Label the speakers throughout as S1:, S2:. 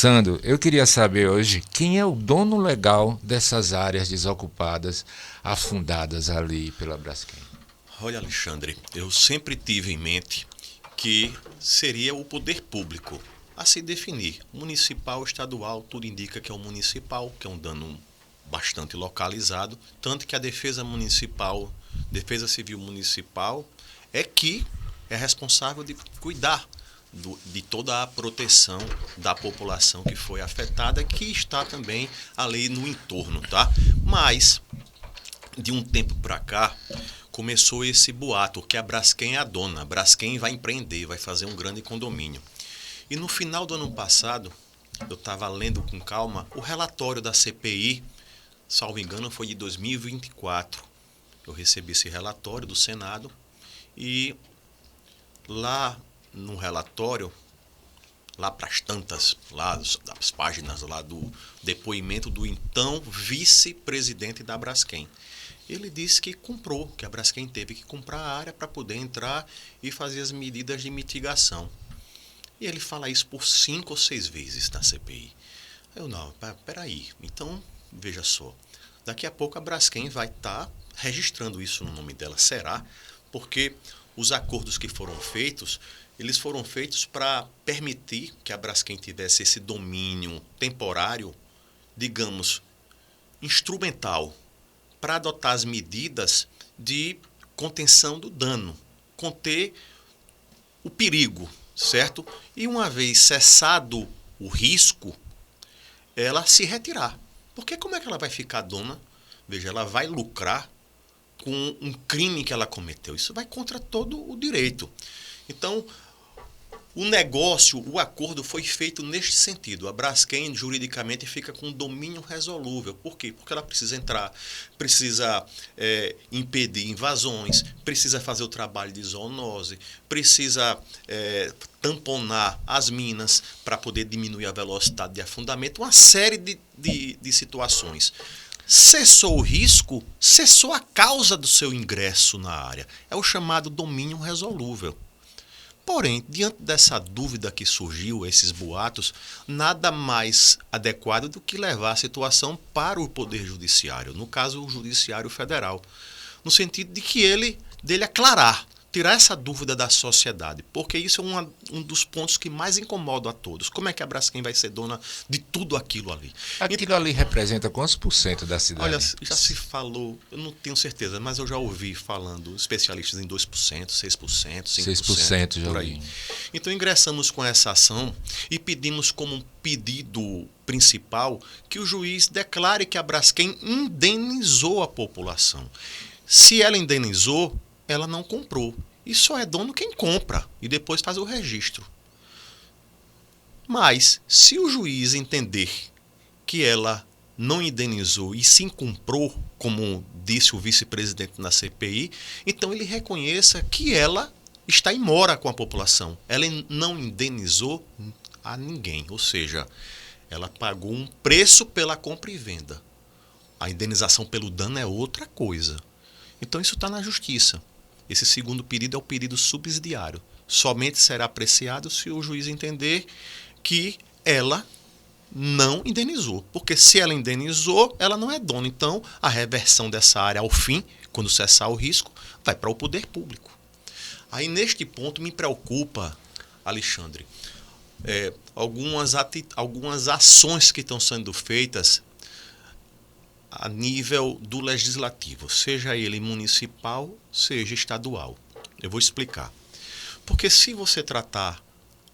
S1: Sandro, eu queria saber hoje quem é o dono legal dessas áreas desocupadas afundadas ali pela Braskem.
S2: Olha, Alexandre, eu sempre tive em mente que seria o poder público a se definir. Municipal, estadual, tudo indica que é o municipal, que é um dano bastante localizado, tanto que a Defesa Civil Municipal é que é responsável de cuidar de toda a proteção da população que foi afetada, que está também ali no entorno, tá? Mas de um tempo para cá, começou esse boato que a Braskem é a dona. A Braskem vai empreender, vai fazer um grande condomínio. E no final do ano passado, eu estava lendo com calma o relatório da CPI, salvo engano foi de 2024. Eu recebi esse relatório do Senado e lá no relatório, lá para as tantas, lá das páginas lá do depoimento do então vice-presidente da Braskem. Ele disse que comprou, que a Braskem teve que comprar a área para poder entrar e fazer as medidas de mitigação. E ele fala isso por 5 ou 6 vezes na CPI. Eu não, peraí, então veja só, daqui a pouco a Braskem vai estar registrando isso no nome dela, será? Porque os acordos que foram feitos, eles foram feitos para permitir que a Braskem tivesse esse domínio temporário, digamos, instrumental, para adotar as medidas de contenção do dano, conter o perigo, certo? E uma vez cessado o risco, ela se retirar. Porque como é que ela vai ficar dona? Veja, ela vai lucrar com um crime que ela cometeu. Isso vai contra todo o direito. Então, o negócio, o acordo foi feito neste sentido. A Braskem juridicamente fica com domínio resolúvel. Por quê? Porque ela precisa entrar, precisa impedir invasões, precisa fazer o trabalho de zoonose, precisa tamponar as minas para poder diminuir a velocidade de afundamento, uma série de situações. Cessou o risco, cessou a causa do seu ingresso na área. É o chamado domínio resolúvel. Porém, diante dessa dúvida que surgiu, esses boatos, nada mais adequado do que levar a situação para o Poder Judiciário, no caso o Judiciário Federal, no sentido de que dele aclarar, tirar essa dúvida da sociedade, porque isso é um dos pontos que mais incomoda a todos. Como é que a Braskem vai ser dona de tudo aquilo ali?
S1: Aquilo ali representa quantos por cento da
S2: Olha,
S1: cidade?
S2: já se falou, eu não tenho certeza, mas eu já ouvi falando especialistas em 2%, 6%, 5%,
S1: Já
S2: por aí.
S1: ouvi.
S2: Então ingressamos com essa ação e pedimos como um pedido principal que o juiz declare que a Braskem indenizou a população. Se ela indenizou, ela não comprou. E só é dono quem compra e depois faz o registro. Mas, se o juiz entender que ela não indenizou e sim comprou, como disse o vice-presidente na CPI, então ele reconheça que ela está em mora com a população. Ela não indenizou a ninguém, ou seja, ela pagou um preço pela compra e venda. A indenização pelo dano é outra coisa. Então isso está na justiça. Esse segundo pedido é o pedido subsidiário. Somente será apreciado se o juiz entender que ela não indenizou. Porque se ela indenizou, ela não é dona. Então, a reversão dessa área ao fim, quando cessar o risco, vai para o poder público. Aí, neste ponto, me preocupa, Alexandre, algumas ações que estão sendo feitas a nível do legislativo, seja ele municipal, seja estadual. Eu vou explicar. Porque se você tratar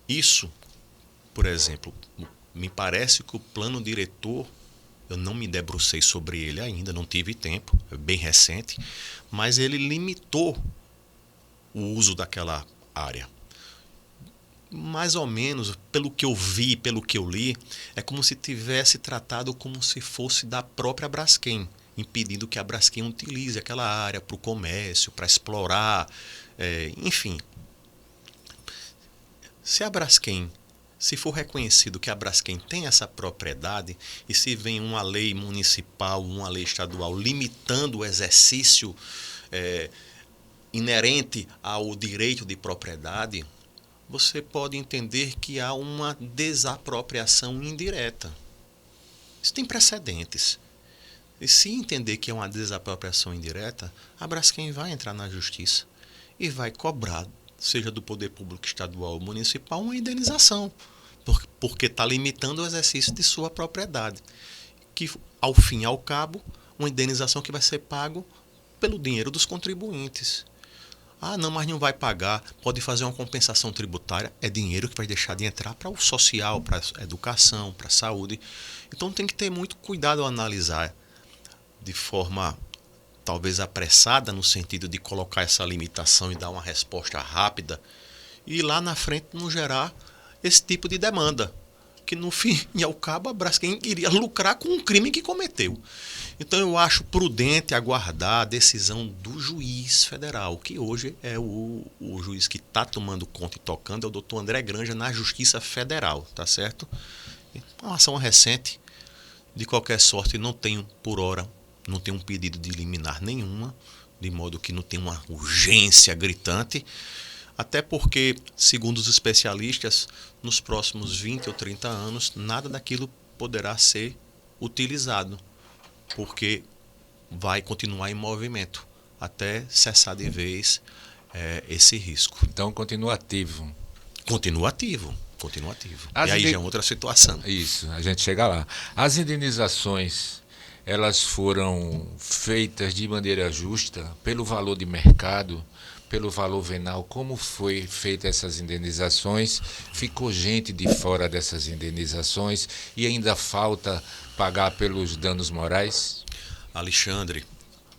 S2: isso, por exemplo, me parece que o plano diretor, eu não me debrucei sobre ele ainda, não tive tempo, é bem recente, mas ele limitou o uso daquela área. Mais ou menos, pelo que eu vi, pelo que eu li, é como se tivesse tratado como se fosse da própria Braskem, impedindo que a Braskem utilize aquela área para o comércio, para explorar, enfim. Se for reconhecido que a Braskem tem essa propriedade e se vem uma lei municipal, uma lei estadual limitando o exercício inerente ao direito de propriedade, você pode entender que há uma desapropriação indireta. Isso tem precedentes. E se entender que é uma desapropriação indireta, a Braskem vai entrar na justiça e vai cobrar, seja do poder público estadual ou municipal, uma indenização, porque está limitando o exercício de sua propriedade. Que, ao fim e ao cabo, uma indenização que vai ser pago pelo dinheiro dos contribuintes. Ah, não, mas não vai pagar, pode fazer uma compensação tributária, é dinheiro que vai deixar de entrar para o social, para a educação, para a saúde. Então tem que ter muito cuidado ao analisar de forma talvez apressada, no sentido de colocar essa limitação e dar uma resposta rápida, e lá na frente não gerar esse tipo de demanda, que no fim e ao cabo a Braskem iria lucrar com um crime que cometeu. Então eu acho prudente aguardar a decisão do juiz federal, que hoje é o juiz que está tomando conta e tocando, é o doutor André Granja, na Justiça Federal, tá certo? Uma ação recente, de qualquer sorte, não tenho, por hora, não tenho um pedido de liminar nenhuma, de modo que não tem uma urgência gritante, até porque, segundo os especialistas, nos próximos 20 ou 30 anos, nada daquilo poderá ser utilizado, porque vai continuar em movimento, até cessar de vez esse risco.
S1: Então continua ativo.
S2: Continua ativo. E aí já é outra situação.
S1: Isso, a gente chega lá. As indenizações, elas foram feitas de maneira justa, pelo valor de mercado, pelo valor venal. Como foi feita essas indenizações? Ficou gente de fora dessas indenizações e ainda falta pagar pelos danos morais?
S2: Alexandre,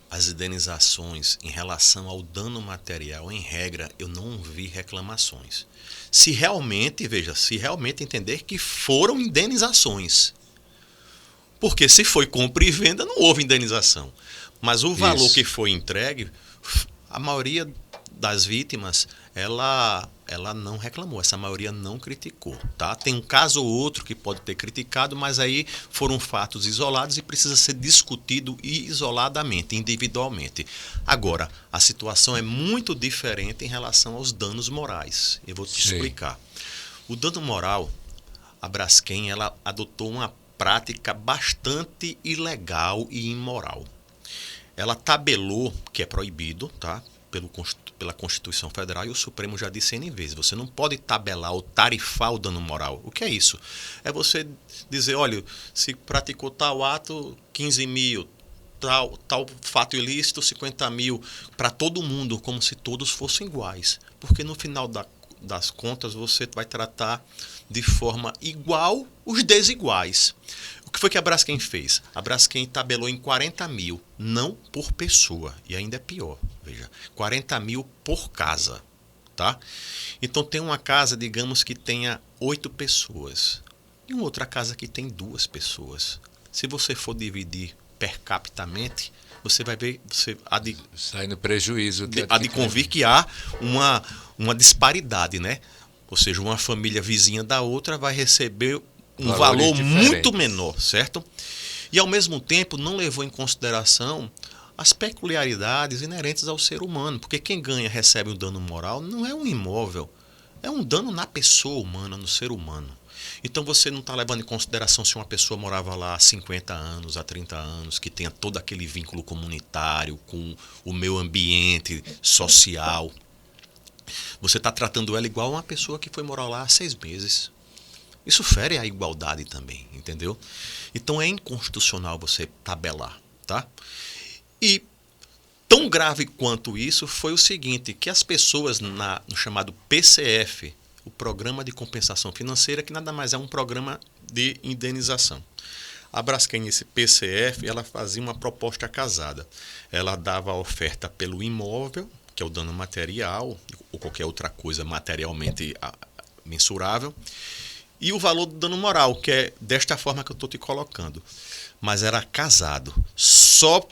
S2: as indenizações em relação ao dano material, em regra, eu não vi reclamações. Se realmente entender que foram indenizações. Porque se foi compra e venda, não houve indenização. Mas o valor que foi entregue, a maioria das vítimas, ela não reclamou, essa maioria não criticou, tá? Tem um caso ou outro que pode ter criticado, mas aí foram fatos isolados e precisa ser discutido isoladamente, individualmente. Agora, a situação é muito diferente em relação aos danos morais. Eu vou te explicar. O dano moral, a Braskem, ela adotou uma prática bastante ilegal e imoral. Ela tabelou, que é proibido, tá? Pela Constituição Federal, e o Supremo já disse N vezes, você não pode tabelar ou tarifar o dano moral. O que é isso? É você dizer, olha, se praticou tal ato, 15 mil, tal fato ilícito, 50 mil, para todo mundo, como se todos fossem iguais. Porque no final das contas, você vai tratar de forma igual os desiguais. O que foi que a Braskem fez? A Braskem tabelou em 40 mil, não por pessoa. E ainda é pior, veja, 40 mil por casa, tá? Então tem uma casa, digamos, que tenha 8 pessoas. E uma outra casa que tem 2 pessoas. Se você for dividir per capitamente, você vai ver,
S1: sai no prejuízo.
S2: Há de convir que há uma disparidade, né? Ou seja, uma família vizinha da outra vai receber um valor muito menor, certo? E, ao mesmo tempo, não levou em consideração as peculiaridades inerentes ao ser humano, porque quem ganha recebe um dano moral não é um imóvel, é um dano na pessoa humana, no ser humano. Então você não está levando em consideração se uma pessoa morava lá há 50 anos, há 30 anos, que tenha todo aquele vínculo comunitário com o meio ambiente social. Você está tratando ela igual a uma pessoa que foi morar lá há 6 meses. Isso fere a igualdade também, entendeu? Então é inconstitucional você tabelar, tá? E tão grave quanto isso foi o seguinte, que as pessoas no chamado PCF, o Programa de Compensação Financeira, que nada mais é um programa de indenização. A Braskem, nesse PCF, ela fazia uma proposta casada. Ela dava a oferta pelo imóvel, que é o dano material, ou qualquer outra coisa materialmente mensurável, e o valor do dano moral, que é desta forma que eu estou te colocando. Mas era casado. Só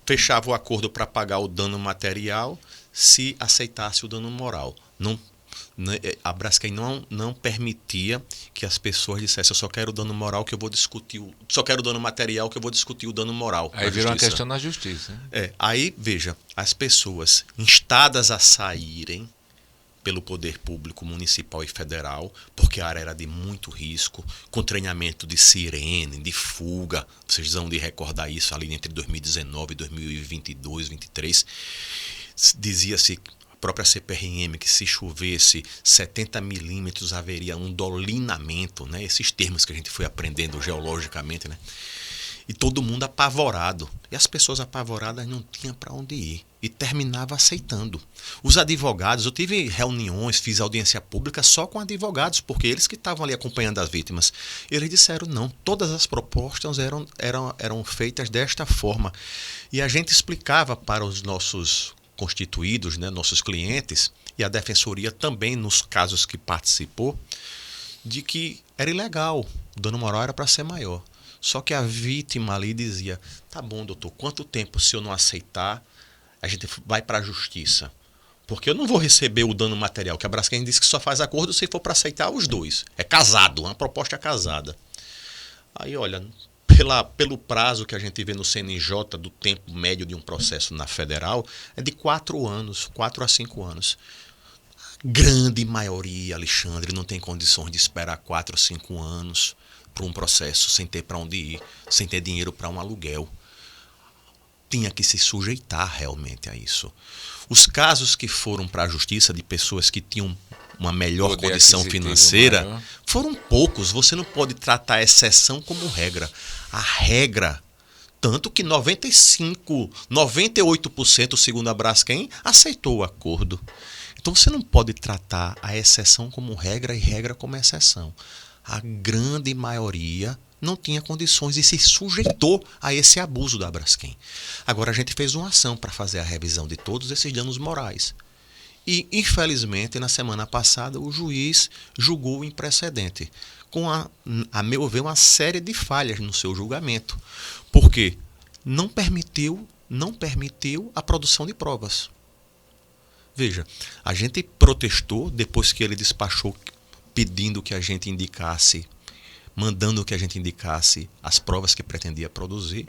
S2: fechava o acordo para pagar o dano material se aceitasse o dano moral. A Braskem não permitia que as pessoas dissessem, eu só quero o dano moral que eu vou discutir, só quero o dano material que eu vou discutir o dano moral.
S1: Aí virou uma questão na justiça.
S2: Aí, veja, as pessoas instadas a saírem pelo poder público municipal e federal, porque a área era de muito risco, com treinamento de sirene, de fuga. Vocês vão de recordar isso ali entre 2019 e 2022, 2023. Dizia-se, a própria CPRM, que se chovesse 70 milímetros haveria um dolinamento, né? Esses termos que a gente foi aprendendo geologicamente, né? E todo mundo apavorado. E as pessoas apavoradas não tinham para onde ir. E terminava aceitando. Os advogados, eu tive reuniões, fiz audiência pública só com advogados, porque eles que estavam ali acompanhando as vítimas. Eles disseram não, todas as propostas eram feitas desta forma. E a gente explicava para os nossos constituídos, né, nossos clientes, e a defensoria também, nos casos que participou, de que era ilegal, o dano moral era para ser maior. Só que a vítima ali dizia, tá bom, doutor, quanto tempo se eu não aceitar, a gente vai para a justiça? Porque eu não vou receber o dano material, que a Braskem disse que só faz acordo se for para aceitar os dois. É casado, uma proposta casada. Aí, olha, pelo prazo que a gente vê no CNJ, do tempo médio de um processo na federal, é de 4 anos, 4 a 5 anos. Grande maioria, Alexandre, não tem condições de esperar 4 ou 5 anos para um processo sem ter para onde ir, sem ter dinheiro para um aluguel. Tinha que se sujeitar realmente a isso. Os casos que foram para a justiça de pessoas que tinham uma melhor condição financeira maior, foram poucos. Você não pode tratar a exceção como regra. A regra, tanto que 98%, segundo a Braskem, aceitou o acordo. Então você não pode tratar a exceção como regra e regra como exceção. A grande maioria não tinha condições e se sujeitou a esse abuso da Braskem. Agora a gente fez uma ação para fazer a revisão de todos esses danos morais. E, infelizmente, na semana passada, o juiz julgou imprecedente, com, a meu ver, uma série de falhas no seu julgamento. Porque não permitiu a produção de provas. Veja, a gente protestou depois que ele despachou pedindo que a gente indicasse, mandando que a gente indicasse as provas que pretendia produzir.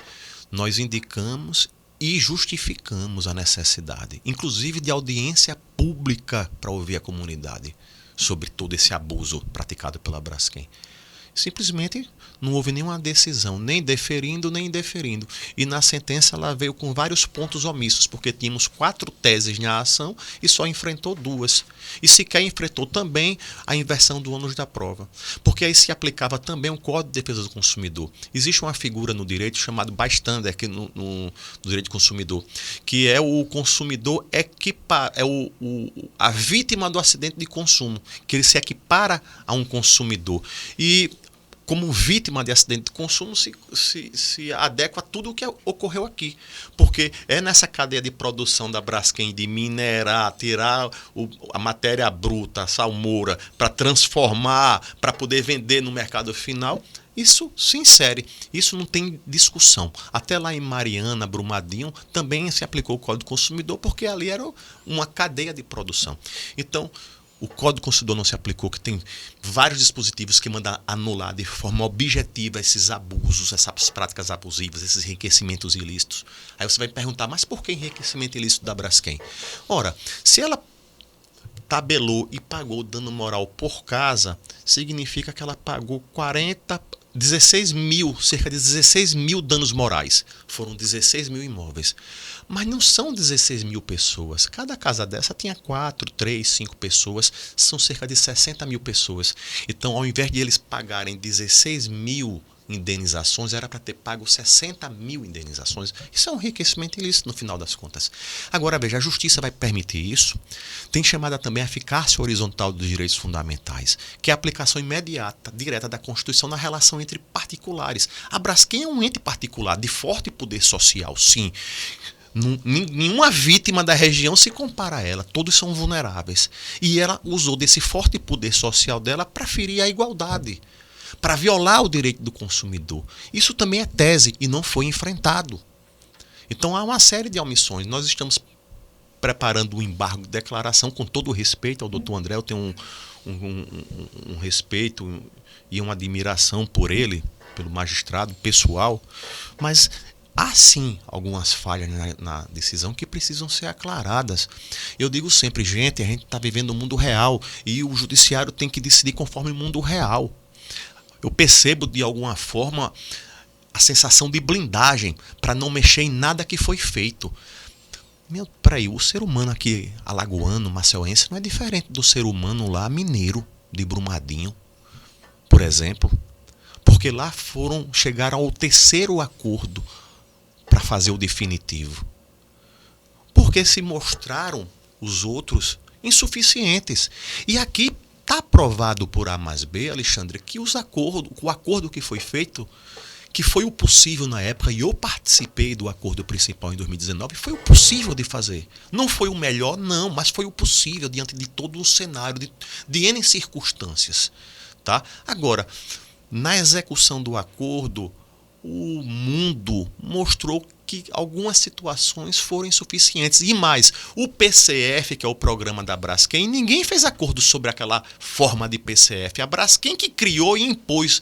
S2: Nós indicamos e justificamos a necessidade, inclusive de audiência pública para ouvir a comunidade sobre todo esse abuso praticado pela Braskem. Simplesmente não houve nenhuma decisão, nem deferindo, nem indeferindo. E na sentença ela veio com vários pontos omissos, porque tínhamos 4 teses na ação e só enfrentou 2. E sequer enfrentou também a inversão do ônus da prova. Porque aí se aplicava também o Código de Defesa do Consumidor. Existe uma figura no direito chamada bystander, aqui no direito do consumidor, que é o consumidor a vítima do acidente de consumo, que ele se equipara a um consumidor. E como vítima de acidente de consumo, se adequa a tudo o que ocorreu aqui. Porque é nessa cadeia de produção da Braskem de minerar, tirar a matéria bruta, a salmoura, para transformar, para poder vender no mercado final. Isso se insere, isso não tem discussão. Até lá em Mariana, Brumadinho, também se aplicou o Código do Consumidor, porque ali era uma cadeia de produção. Então, o Código do Consumidor não se aplicou, que tem vários dispositivos que mandam anular de forma objetiva esses abusos, essas práticas abusivas, esses enriquecimentos ilícitos. Aí você vai me perguntar, mas por que enriquecimento ilícito da Braskem? Ora, se ela tabelou e pagou dano moral por casa, significa que ela pagou cerca de 16 mil danos morais. Foram 16 mil imóveis. Mas não são 16 mil pessoas. Cada casa dessa tinha 4, 3, 5 pessoas. São cerca de 60 mil pessoas. Então, ao invés de eles pagarem 16 mil indenizações, era para ter pago 60 mil indenizações. Isso é um enriquecimento ilícito no final das contas. Agora, veja, a justiça vai permitir isso. Tem chamada também a eficácia horizontal dos direitos fundamentais, que é a aplicação imediata, direta da Constituição na relação entre particulares. A Braskem é um ente particular de forte poder social, sim. Nenhuma vítima da região se compara a ela, todos são vulneráveis. E ela usou desse forte poder social dela para ferir a igualdade, para violar o direito do consumidor. Isso também é tese e não foi enfrentado. Então há uma série de omissões. Nós estamos preparando um embargo de declaração, com todo o respeito ao doutor André. Eu tenho um respeito e uma admiração por ele, pelo magistrado pessoal, mas há sim algumas falhas na decisão que precisam ser aclaradas. Eu digo sempre, gente, a gente está vivendo um mundo real e o judiciário tem que decidir conforme o mundo real. Eu percebo de alguma forma a sensação de blindagem para não mexer em nada que foi feito. Peraí, o ser humano aqui, alagoano, maceuense, não é diferente do ser humano lá mineiro, de Brumadinho, por exemplo. Porque lá chegaram ao terceiro acordo para fazer o definitivo. Porque se mostraram os outros insuficientes. E aqui está provado por A mais B, Alexandre, que o acordo que foi feito, que foi o possível na época, e eu participei do acordo principal em 2019, foi o possível de fazer. Não foi o melhor, não, mas foi o possível diante de todo o cenário, de N circunstâncias. Tá? Agora, na execução do acordo, o mundo mostrou que algumas situações foram insuficientes. E mais, o PCF, que é o programa da Braskem, ninguém fez acordo sobre aquela forma de PCF. A Braskem que criou e impôs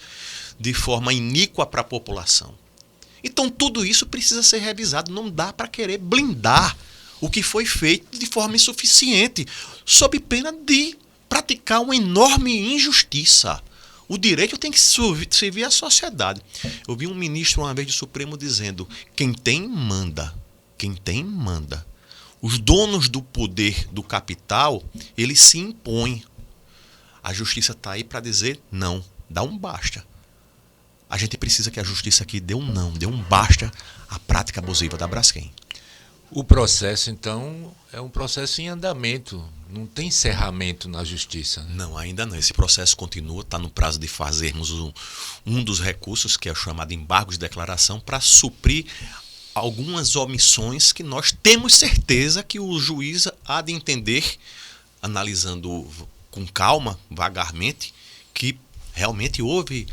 S2: de forma iníqua para a população. Então tudo isso precisa ser revisado. Não dá para querer blindar o que foi feito de forma insuficiente, sob pena de praticar uma enorme injustiça. O direito tem que servir à sociedade. Eu vi um ministro uma vez do Supremo dizendo: quem tem, manda. Quem tem, manda. Os donos do poder do capital, eles se impõem. A justiça está aí para dizer não, dá um basta. A gente precisa que a justiça aqui dê um não, dê um basta à prática abusiva da Braskem.
S1: O processo, então, é um processo em andamento. Não tem encerramento na justiça.
S2: Não, ainda não. Esse processo continua, está no prazo de fazermos um dos recursos, que é o chamado embargo de declaração, para suprir algumas omissões que nós temos certeza que o juiz há de entender, analisando com calma, vagarmente, que realmente houve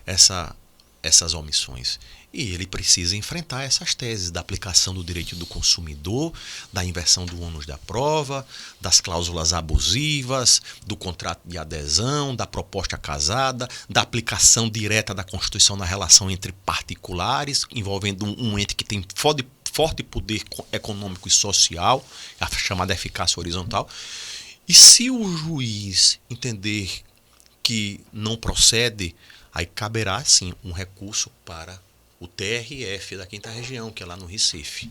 S2: essas omissões. E ele precisa enfrentar essas teses da aplicação do direito do consumidor, da inversão do ônus da prova, das cláusulas abusivas, do contrato de adesão, da proposta casada, da aplicação direta da Constituição na relação entre particulares, envolvendo um ente que tem forte poder econômico e social, a chamada eficácia horizontal. E se o juiz entender que não procede, aí caberá sim um recurso para o TRF da 5ª Região, que é lá no Recife.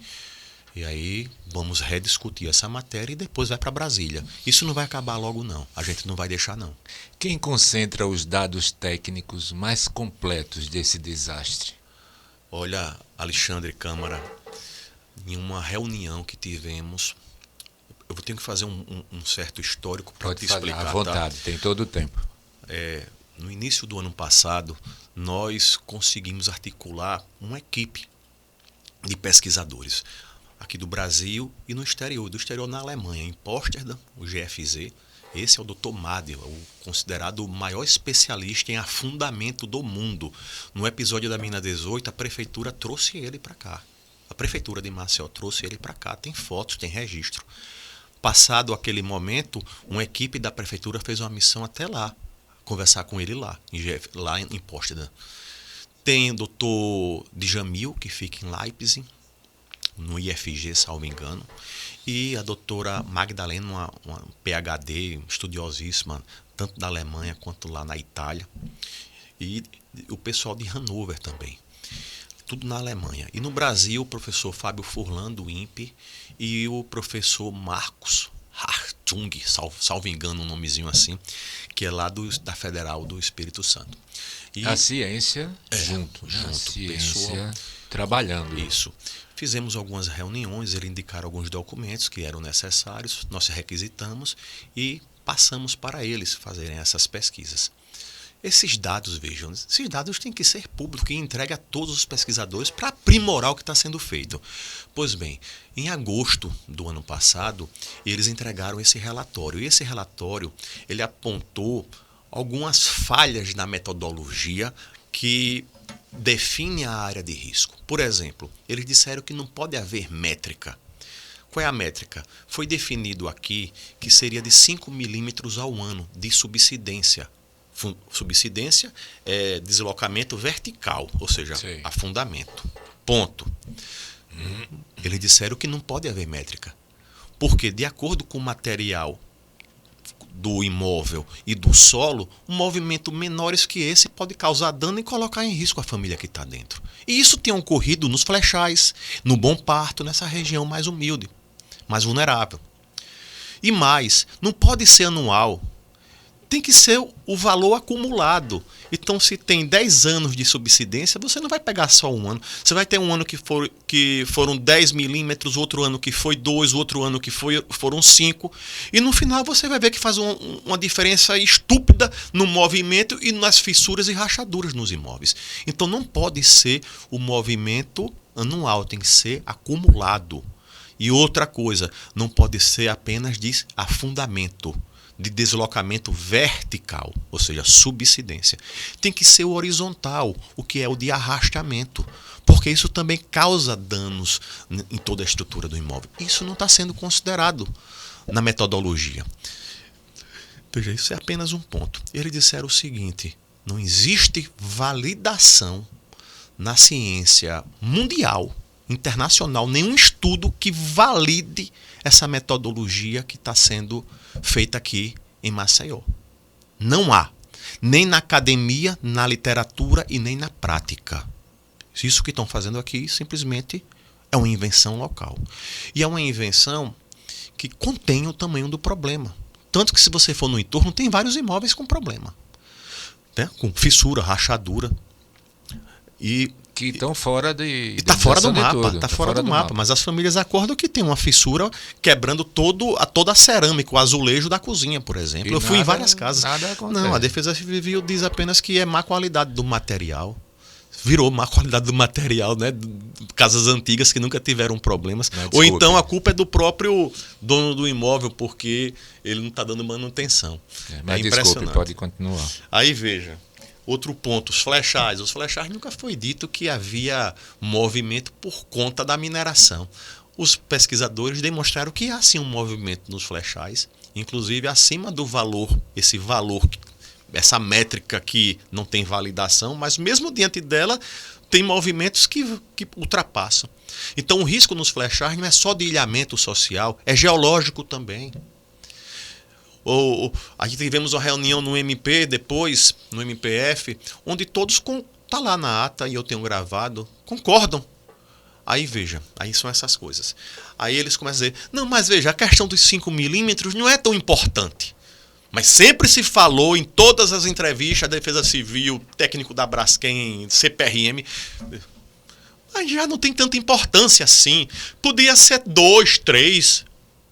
S2: E aí vamos rediscutir essa matéria e depois vai para Brasília. Isso não vai acabar logo não, a gente não vai deixar não.
S1: Quem concentra os dados técnicos mais completos desse desastre?
S2: Olha, Alexandre Câmara, em uma reunião que tivemos, eu tenho que fazer um certo histórico para te explicar.
S1: À vontade, tá? Tem todo o tempo.
S2: No início do ano passado, nós conseguimos articular uma equipe de pesquisadores aqui do Brasil e no exterior. Do exterior na Alemanha, em Potsdam, o GFZ. Esse é o Dr. Madel, considerado o maior especialista em afundamento do mundo. No episódio da Mina 18, a prefeitura trouxe ele para cá. A prefeitura de Maceió trouxe ele para cá. Tem fotos, tem registro. Passado aquele momento, uma equipe da prefeitura fez uma missão até lá, conversar com ele lá em Potsdam. Tem o doutor Djamil, que fica em Leipzig, no IFG, salvo engano, e a doutora Magdalena, uma PhD estudiosíssima, tanto da Alemanha quanto lá na Itália, e o pessoal de Hannover também, tudo na Alemanha. E no Brasil, o professor Fábio Furlan, do INPE, e o professor Marcos Hartung, salvo engano, um nomezinho assim, que é lá da Federal do Espírito Santo. E
S1: a ciência junto. A ciência trabalhando.
S2: Isso. Fizemos algumas reuniões, eles indicaram alguns documentos que eram necessários, nós requisitamos e passamos para eles fazerem essas pesquisas. Esses dados, vejam, esses dados têm que ser públicos e entregue a todos os pesquisadores para aprimorar o que está sendo feito. Pois bem, em agosto do ano passado, eles entregaram esse relatório. E esse relatório, ele apontou algumas falhas na metodologia que define a área de risco. Por exemplo, eles disseram que não pode haver métrica. Qual é a métrica? Foi definido aqui que seria de 5 milímetros ao ano de subsidência. Subsidência é deslocamento vertical, ou seja, afundamento. Ponto. Eles disseram que não pode haver métrica. Porque, de acordo com o material do imóvel e do solo, um movimento menores que esse pode causar dano e colocar em risco a família que está dentro. E isso tem ocorrido nos Flechais, no Bom Parto, nessa região mais humilde, mais vulnerável. E mais, não pode ser anual. Tem que ser o valor acumulado. Então, se tem 10 anos de subsidência, você não vai pegar só um ano. Você vai ter um ano que foram 10 milímetros, outro ano que foi 2, outro ano que foram 5. E no final você vai ver que faz uma diferença estúpida no movimento e nas fissuras e rachaduras nos imóveis. Então, não pode ser o movimento anual, tem que ser acumulado. E outra coisa, não pode ser apenas de afundamento, de deslocamento vertical, ou seja, subsidência. Tem que ser o horizontal, o que é o de arrastamento, porque isso também causa danos em toda a estrutura do imóvel. Isso não está sendo considerado na metodologia. Veja, isso é apenas um ponto. Eles disseram o seguinte: não existe validação na ciência mundial, internacional, nenhum estudo que valide essa metodologia que está sendo feita aqui em Maceió. Não há. Nem na academia, na literatura e nem na prática. Isso que estão fazendo aqui simplesmente é uma invenção local. E é uma invenção que contém o tamanho do problema. Tanto que se você for no entorno, tem vários imóveis com problema. Né? Com fissura, rachadura.
S1: Que estão fora
S2: está fora do mapa, está fora do mapa. Mas as famílias acordam que tem uma fissura quebrando toda a cerâmica, o azulejo da cozinha, por exemplo. Eu fui em várias casas.
S1: Nada acontece.
S2: Não, a Defesa Civil diz apenas que é má qualidade do material. Virou má qualidade do material, né? Casas antigas que nunca tiveram problemas.
S1: Não,
S2: ou então a culpa é do próprio dono do imóvel, porque ele não está dando manutenção.
S1: Mas desculpe, pode continuar.
S2: Aí veja. Outro ponto, os flechais. Os flechais nunca foi dito que havia movimento por conta da mineração. Os pesquisadores demonstraram que há sim um movimento nos flechais, inclusive acima do valor, essa métrica que não tem validação, mas mesmo diante dela tem movimentos que ultrapassam. Então o risco nos flechais não é só de ilhamento social, é geológico também. Aqui tivemos uma reunião no MP, depois no MPF, onde todos, tá lá na ata e eu tenho gravado, concordam. Aí veja, aí são essas coisas. Aí eles começam a dizer, não, mas veja, a questão dos 5 milímetros não é tão importante. Mas sempre se falou em todas as entrevistas, a Defesa Civil, técnico da Braskem, CPRM, mas já não tem tanta importância assim. Podia ser 2, 3,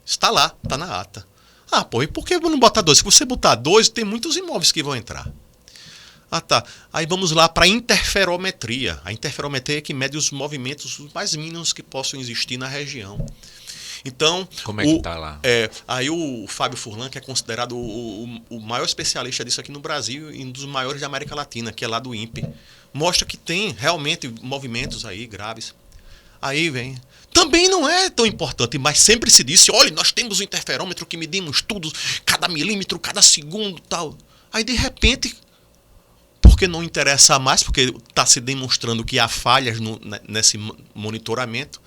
S2: está lá, está na ata. Ah, pô, e por que não botar 2? Se você botar 2, tem muitos imóveis que vão entrar. Ah, tá. Aí vamos lá para a interferometria. A interferometria é que mede os movimentos mais mínimos que possam existir na região. Então,
S1: como é que está lá?
S2: Aí o Fábio Furlan, que é considerado o maior especialista disso aqui no Brasil e um dos maiores da América Latina, que é lá do INPE, mostra que tem realmente movimentos aí graves. Aí vem. Também não é tão importante, mas sempre se disse, olha, nós temos um interferômetro que medimos tudo, cada milímetro, cada segundo, tal. Aí, de repente, porque não interessa mais, porque está se demonstrando que há falhas nesse monitoramento,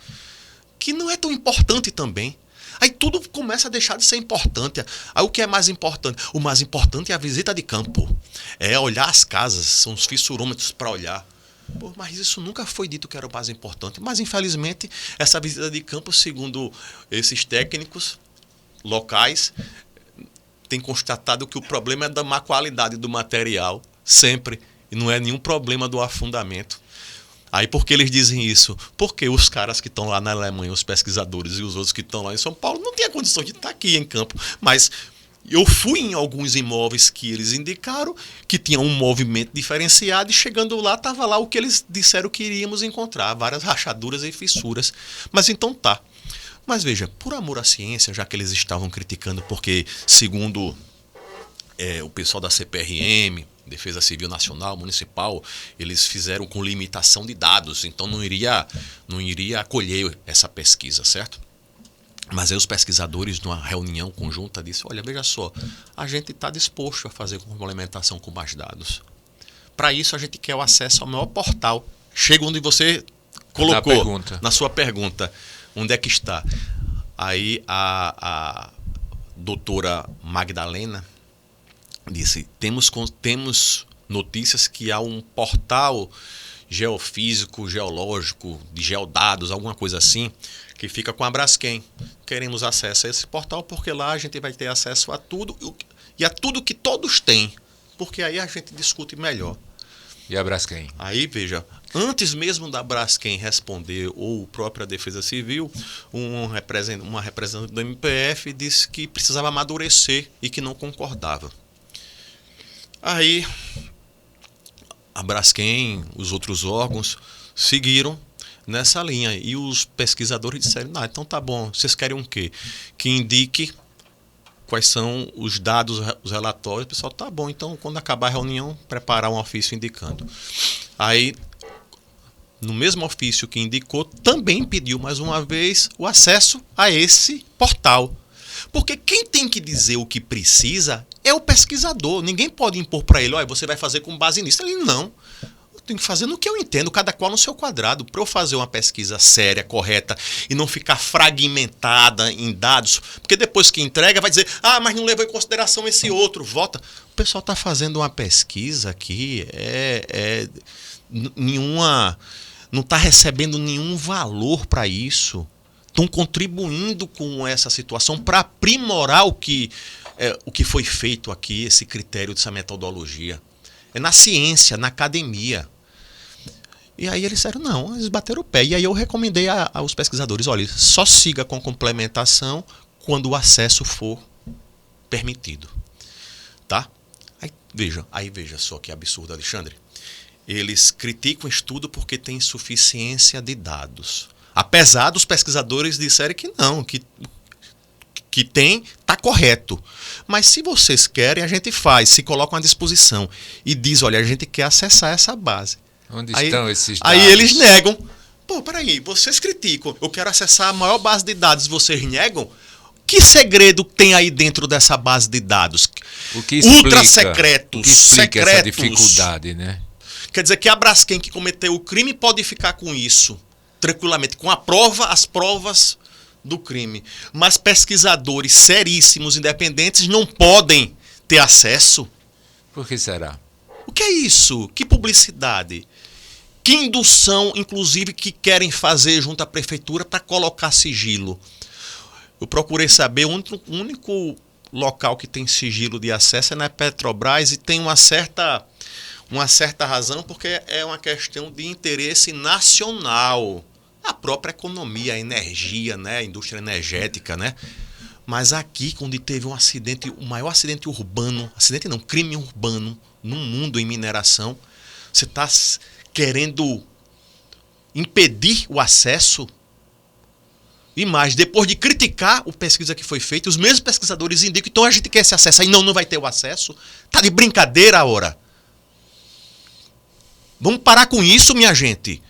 S2: que não é tão importante também. Aí tudo começa a deixar de ser importante. Aí o que é mais importante? O mais importante é a visita de campo. É olhar as casas, são os fissurômetros para olhar. Pô, mas isso nunca foi dito que era o mais importante. Mas, infelizmente, essa visita de campo, segundo esses técnicos locais, tem constatado que o problema é da má qualidade do material, sempre, e não é nenhum problema do afundamento. Aí, por que eles dizem isso? Porque os caras que estão lá na Alemanha, os pesquisadores e os outros que estão lá em São Paulo, não têm a condição de estar aqui em campo. Mas eu fui em alguns imóveis que eles indicaram, que tinham um movimento diferenciado, e chegando lá, estava lá o que eles disseram que iríamos encontrar, várias rachaduras e fissuras. Mas então tá. Mas veja, por amor à ciência, já que eles estavam criticando, porque segundo o pessoal da CPRM, Defesa Civil Nacional, Municipal, eles fizeram com limitação de dados, então não iria acolher essa pesquisa, certo? Mas aí os pesquisadores, numa reunião conjunta, disseram, olha, veja só, a gente está disposto a fazer complementação com mais dados. Para isso, a gente quer o acesso ao maior portal. Chega onde você colocou na sua pergunta, onde é que está? Aí a doutora Magdalena disse, temos notícias que há um portal geofísico, geológico, de geodados, alguma coisa assim, que fica com a Braskem. Queremos acesso a esse portal porque lá a gente vai ter acesso a tudo e a tudo que todos têm, porque aí a gente discute melhor.
S1: E a Braskem?
S2: Aí, veja, antes mesmo da Braskem responder, ou a própria Defesa Civil, uma representante do MPF disse que precisava amadurecer e que não concordava. Aí, a Braskem, os outros órgãos, seguiram nessa linha. E os pesquisadores disseram, não, então tá bom, vocês querem o quê? Que indique quais são os dados, os relatórios. O pessoal, tá bom, então quando acabar a reunião, preparar um ofício indicando. Aí, no mesmo ofício que indicou, também pediu mais uma vez o acesso a esse portal. Porque quem tem que dizer o que precisa é o pesquisador. Ninguém pode impor para ele, olha, você vai fazer com base nisso. Ele, não. Eu tenho que fazer no que eu entendo, cada qual no seu quadrado. Para eu fazer uma pesquisa séria, correta e não ficar fragmentada em dados, porque depois que entrega vai dizer, mas não levou em consideração esse outro, vota. O pessoal está fazendo uma pesquisa aqui, não está recebendo nenhum valor para isso. Estão contribuindo com essa situação para aprimorar o que foi feito aqui, esse critério dessa metodologia. É na ciência, na academia. E aí eles disseram, não, eles bateram o pé. E aí eu recomendei aos pesquisadores, olha, só siga com complementação quando o acesso for permitido. Tá? Aí veja só que absurdo, Alexandre. Eles criticam o estudo porque tem insuficiência de dados. Apesar dos pesquisadores disserem que não, que tem, está correto. Mas se vocês querem, a gente faz, se colocam à disposição e diz, olha, a gente quer acessar essa base.
S1: Onde estão esses dados?
S2: Aí eles negam. Pô, peraí, vocês criticam, eu quero acessar a maior base de dados, vocês negam? Que segredo tem aí dentro dessa base de dados?
S1: O que explica,
S2: ultra secretos.
S1: O que explica essa dificuldade, né?
S2: Quer dizer que a Braskem que cometeu o crime pode ficar com isso tranquilamente, com as provas do crime. Mas pesquisadores seríssimos, independentes, não podem ter acesso.
S1: Por que será?
S2: O que é isso? Que publicidade? Que indução, inclusive, que querem fazer junto à prefeitura para colocar sigilo? Eu procurei saber, o único local que tem sigilo de acesso é na Petrobras e tem uma certa razão, porque é uma questão de interesse nacional. A própria economia, a energia, né? A indústria energética, né? Mas aqui, quando teve um acidente, o maior acidente urbano, crime urbano no mundo em mineração, você está querendo impedir o acesso? E mais, depois de criticar a pesquisa que foi feita, os mesmos pesquisadores indicam, então a gente quer esse acesso, aí não vai ter o acesso? Tá de brincadeira a hora. Vamos parar com isso, minha gente.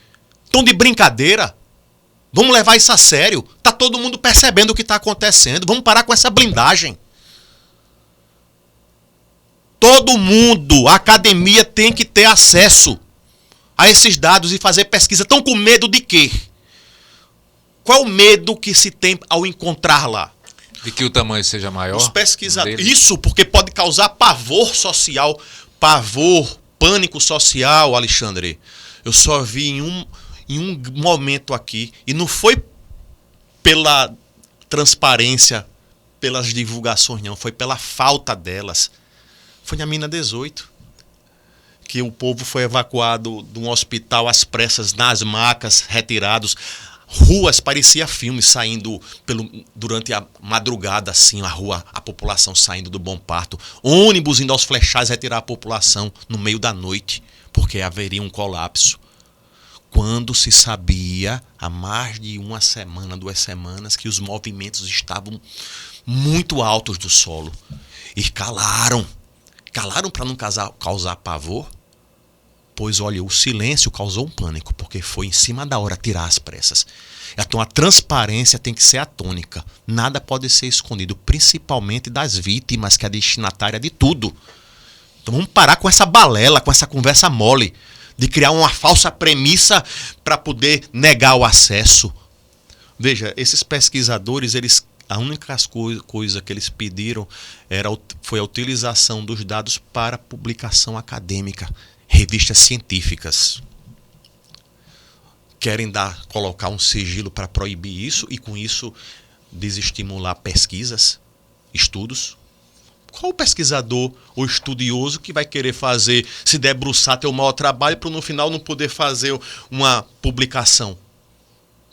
S2: Estão de brincadeira. Vamos levar isso a sério. Tá todo mundo percebendo o que está acontecendo. Vamos parar com essa blindagem. Todo mundo, a academia tem que ter acesso a esses dados e fazer pesquisa. Estão com medo de quê? Qual o medo que se tem ao encontrar lá?
S1: De que o tamanho seja maior?
S2: Os pesquisadores. Isso, porque pode causar pavor social, pânico social, Alexandre. Eu só vi em um momento aqui, e não foi pela transparência, pelas divulgações, não, foi pela falta delas. Foi na Mina 18, que o povo foi evacuado de um hospital às pressas, nas macas, retirados. Ruas, parecia filme, saindo durante a madrugada, assim, a população saindo do Bom Parto. Ônibus indo aos flechais retirar a população no meio da noite, porque haveria um colapso. Quando se sabia, há mais de uma semana, 2 semanas, que os movimentos estavam muito altos do solo. E calaram. Calaram para não causar pavor. Pois, olha, o silêncio causou um pânico, porque foi em cima da hora tirar as pressas. Então a transparência tem que ser a tônica. Nada pode ser escondido, principalmente das vítimas, que é a destinatária de tudo. Então vamos parar com essa balela, com essa conversa mole. de criar uma falsa premissa para poder negar o acesso. Veja, esses pesquisadores, a única coisa que eles pediram foi a utilização dos dados para publicação acadêmica, revistas científicas. Querem colocar um sigilo para proibir isso e, com isso, desestimular pesquisas, estudos. Qual o pesquisador ou estudioso que vai querer se debruçar, ter o maior trabalho para no final não poder fazer uma publicação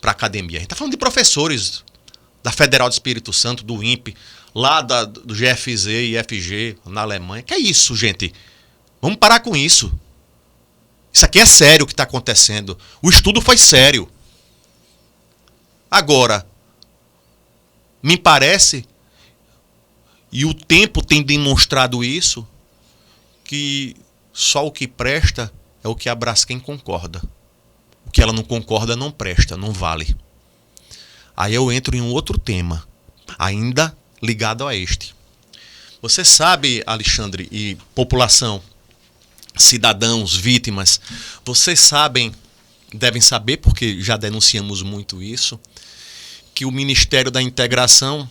S2: para a academia? A gente está falando de professores da Federal do Espírito Santo, do INPE, lá do GFZ e FG, na Alemanha. Que é isso, gente? Vamos parar com isso. Isso aqui é sério o que está acontecendo. O estudo foi sério. Agora, me parece, e o tempo tem demonstrado isso, que só o que presta é o que a Braskem concorda. O que ela não concorda não presta, não vale. Aí eu entro em um outro tema, ainda ligado a este. Você sabe, Alexandre, e população, cidadãos, vítimas, vocês devem saber, porque já denunciamos muito isso, que o Ministério da Integração,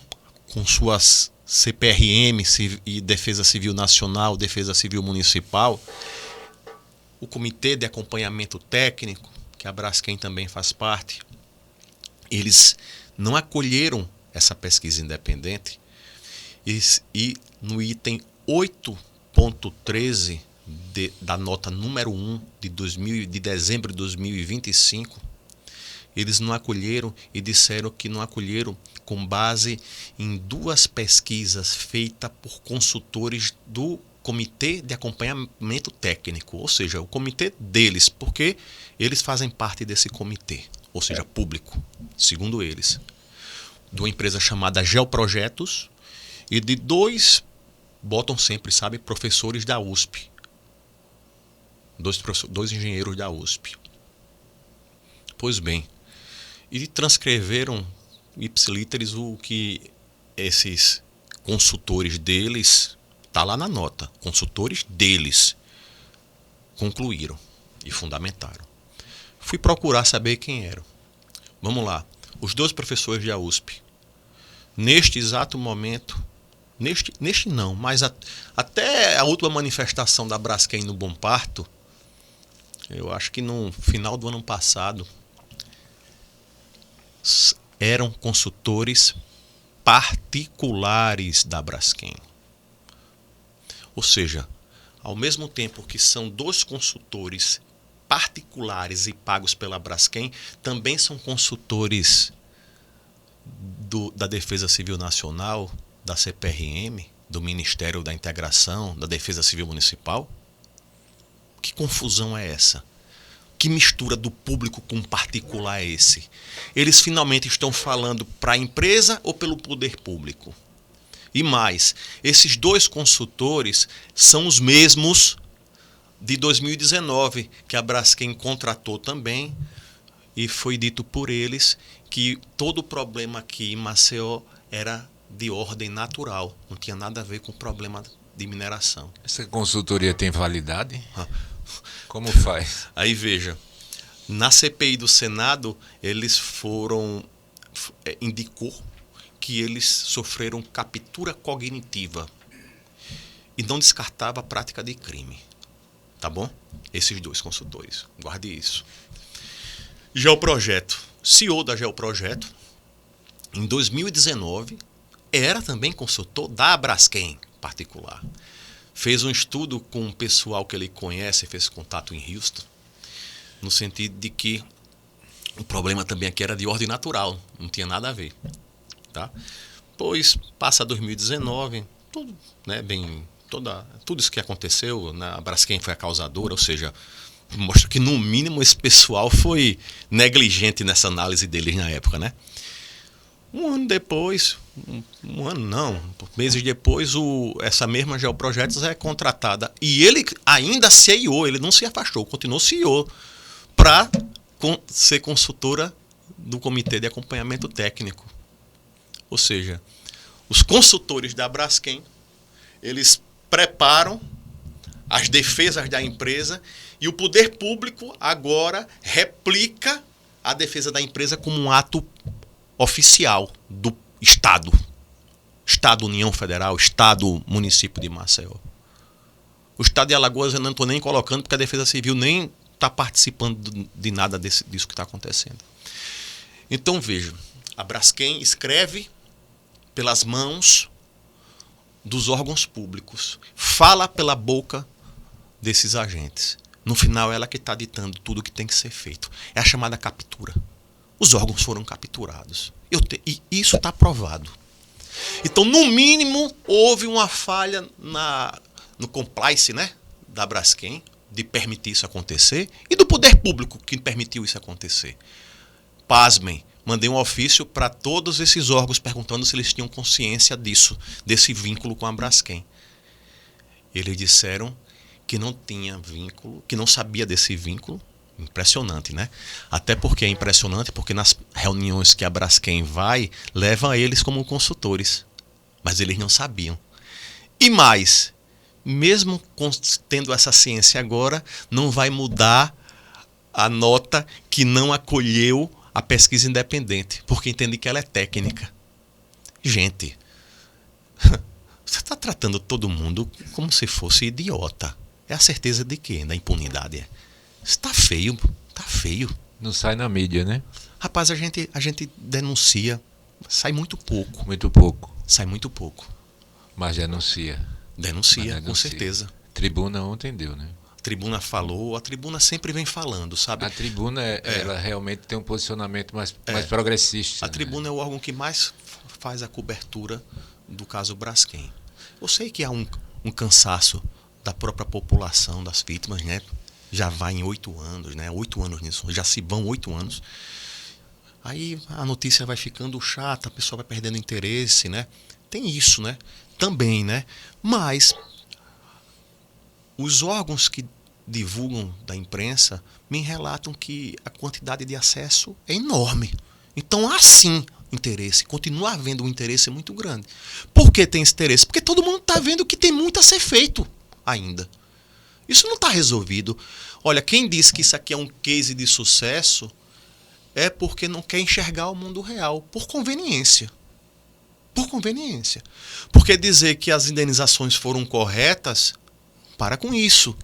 S2: com suas CPRM e Defesa Civil Nacional, Defesa Civil Municipal, o Comitê de Acompanhamento Técnico, que a Braskem também faz parte, eles não acolheram essa pesquisa independente e no item 8.13 da nota número 1 de dezembro de 2025, eles não acolheram e disseram que não acolheram com base em 2 pesquisas feitas por consultores do Comitê de Acompanhamento Técnico, ou seja, o comitê deles, porque eles fazem parte desse comitê, ou seja, público, segundo eles, de uma empresa chamada Geoprojetos e de 2, botam sempre, sabe, professores da USP, 2 engenheiros da USP. Pois bem, e transcreveram ipsiliteris o que esses consultores deles, está lá na nota, consultores deles concluíram e fundamentaram. Fui procurar saber quem eram. Vamos lá, os 2 professores da USP, neste exato momento, neste não, mas até a última manifestação da Braskem no Bom Parto, eu acho que no final do ano passado, eram consultores particulares da Braskem. Ou seja, ao mesmo tempo que são 2 consultores particulares e pagos pela Braskem, também são consultores da Defesa Civil Nacional, da CPRM, do Ministério da Integração, da Defesa Civil Municipal. Que confusão é essa? Que mistura do público com o particular é esse? Eles finalmente estão falando para a empresa ou pelo poder público? E mais, esses 2 consultores são os mesmos de 2019, que a Braskem contratou também, e foi dito por eles que todo o problema aqui em Maceió era de ordem natural, não tinha nada a ver com o problema de mineração.
S1: Essa consultoria tem validade? Como faz?
S2: Aí veja, na CPI do Senado, eles indicou que eles sofreram captura cognitiva e não descartava a prática de crime. Tá bom? Esses 2 consultores, guarde isso. Geoprojeto, CEO da Geoprojeto, em 2019, era também consultor da Braskem particular. Fez um estudo com um pessoal que ele conhece, fez contato em Houston, no sentido de que o problema também aqui era de ordem natural, não tinha nada a ver. Tá? Pois passa 2019, tudo, né, tudo isso que aconteceu, né, a Braskem foi a causadora, ou seja, mostra que no mínimo esse pessoal foi negligente nessa análise deles na época, né? Um ano depois, meses depois, essa mesma Geoprojetos é contratada. E ele ainda CEO, ele não se afastou, continuou CEO para ser consultora do Comitê de Acompanhamento Técnico. Ou seja, os consultores da Braskem, eles preparam as defesas da empresa E o poder público agora replica a defesa da empresa como um ato oficial do Estado. Estado União Federal, Estado Município de Maceió. O Estado de Alagoas eu não estou nem colocando, porque a Defesa Civil nem está participando de nada disso que está acontecendo. Então, veja, a Braskem escreve pelas mãos dos órgãos públicos, fala pela boca desses agentes. No final, ela que está ditando tudo o que tem que ser feito. É a chamada captura. Os órgãos foram capturados. E isso está provado. Então, no mínimo, houve uma falha no compliance, né, da Braskem, de permitir isso acontecer, e do poder público que permitiu isso acontecer. Pasmem, mandei um ofício para todos esses órgãos perguntando se eles tinham consciência disso, desse vínculo com a Braskem. Eles disseram que não tinha vínculo, que não sabia desse vínculo. Impressionante, né? Até porque é impressionante, porque nas reuniões que a Braskem vai, leva eles como consultores. Mas eles não sabiam. E mais, mesmo tendo essa ciência agora, não vai mudar a nota que não acolheu a pesquisa independente, porque entende que ela é técnica. Gente, você está tratando todo mundo como se fosse idiota. É a certeza de quê? Da impunidade. Está feio, está feio.
S1: Não sai na mídia, né?
S2: Rapaz, a gente denuncia, sai muito pouco.
S1: Muito pouco.
S2: Sai muito pouco.
S1: Mas denuncia.
S2: Denuncia, com certeza.
S1: Tribuna ontem deu, né?
S2: A Tribuna falou, a Tribuna sempre vem falando, sabe?
S1: A Tribuna, ela realmente tem um posicionamento mais progressista.
S2: A Tribuna é o órgão que mais faz a cobertura do caso Braskem. Eu sei que há um cansaço da própria população, das vítimas, né? Já vai em 8 anos, né? 8 anos nisso, já se vão 8 anos. Aí a notícia vai ficando chata, a pessoa vai perdendo interesse, né? Tem isso, né? Também, né? Mas os órgãos que divulgam da imprensa me relatam que a quantidade de acesso é enorme. Então há sim interesse, continua havendo um interesse muito grande. Por que tem esse interesse? Porque todo mundo está vendo que tem muito a ser feito ainda. Isso não está resolvido. Olha, quem diz que isso aqui é um case de sucesso é porque não quer enxergar o mundo real, por conveniência. Por conveniência. Porque dizer que as indenizações foram corretas, para com isso.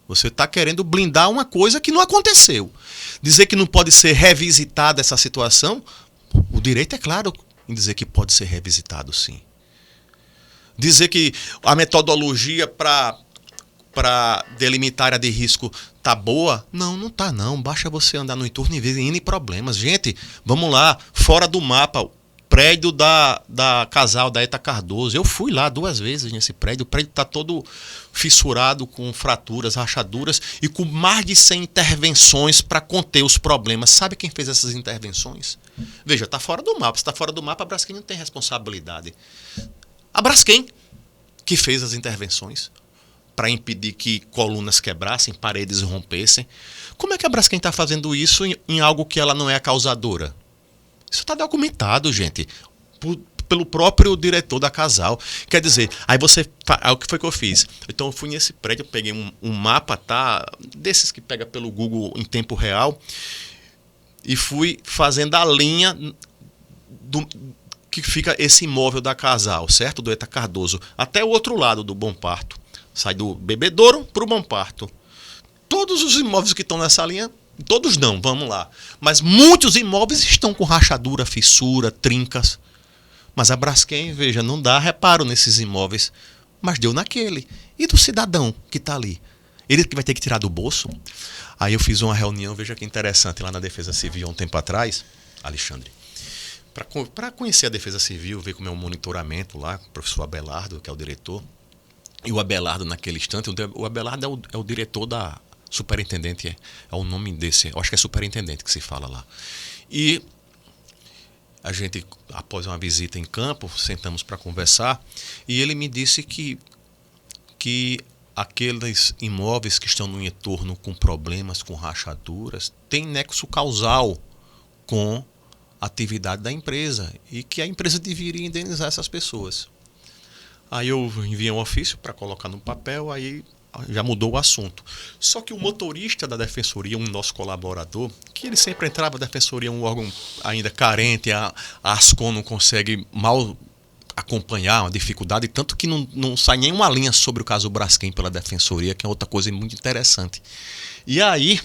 S2: Você está querendo blindar uma coisa que não aconteceu. Dizer que não pode ser revisitada essa situação, o direito é claro em dizer que pode ser revisitado, sim. Dizer que a metodologia para delimitar área de risco tá boa? Não, não tá não. Basta você andar no entorno e ver N problemas. Gente, vamos lá, fora do mapa, prédio da Casal, da Eta Cardoso. Eu fui lá 2 vezes nesse prédio. O prédio está todo fissurado, com fraturas, rachaduras e com mais de 100 intervenções para conter os problemas. Sabe quem fez essas intervenções? Veja, está fora do mapa. Se está fora do mapa, a Braskem não tem responsabilidade. A Braskem que fez as intervenções para impedir que colunas quebrassem, paredes rompessem. Como é que a Braskem está fazendo isso em algo que ela não é a causadora? Isso está documentado, gente, pelo próprio diretor da Casal. Quer dizer, aí você... O que foi que eu fiz? Então eu fui nesse prédio, peguei um mapa, tá, desses que pega pelo Google em tempo real, e fui fazendo a linha que fica esse imóvel da Casal, certo? Do Eta Cardoso, até o outro lado do Bom Parto. Sai do Bebedouro para o Bom Parto. Todos os imóveis que estão nessa linha, todos não, vamos lá. Mas muitos imóveis estão com rachadura, fissura, trincas. Mas a Braskem, veja, não dá reparo nesses imóveis. Mas deu naquele. E do cidadão que está ali? Ele que vai ter que tirar do bolso? Aí eu fiz uma reunião, veja que interessante, lá na Defesa Civil há um tempo atrás, Alexandre. Para conhecer a Defesa Civil, ver como é o monitoramento lá, o professor Abelardo, que é o diretor. E o Abelardo, naquele instante, o Abelardo é o diretor da superintendente, é o nome desse, eu acho que é superintendente que se fala lá. E a gente, após uma visita em campo, sentamos para conversar, e ele me disse que aqueles imóveis que estão no entorno com problemas, com rachaduras, têm nexo causal com a atividade da empresa, e que a empresa deveria indenizar essas pessoas. Aí eu enviei um ofício para colocar no papel, aí já mudou o assunto. Só que o motorista da defensoria, um nosso colaborador, que ele sempre entrava, a defensoria é um órgão ainda carente, a Ascom não consegue mal acompanhar, uma dificuldade, tanto que não sai nenhuma linha sobre o caso Braskem pela defensoria, que é outra coisa muito interessante. E aí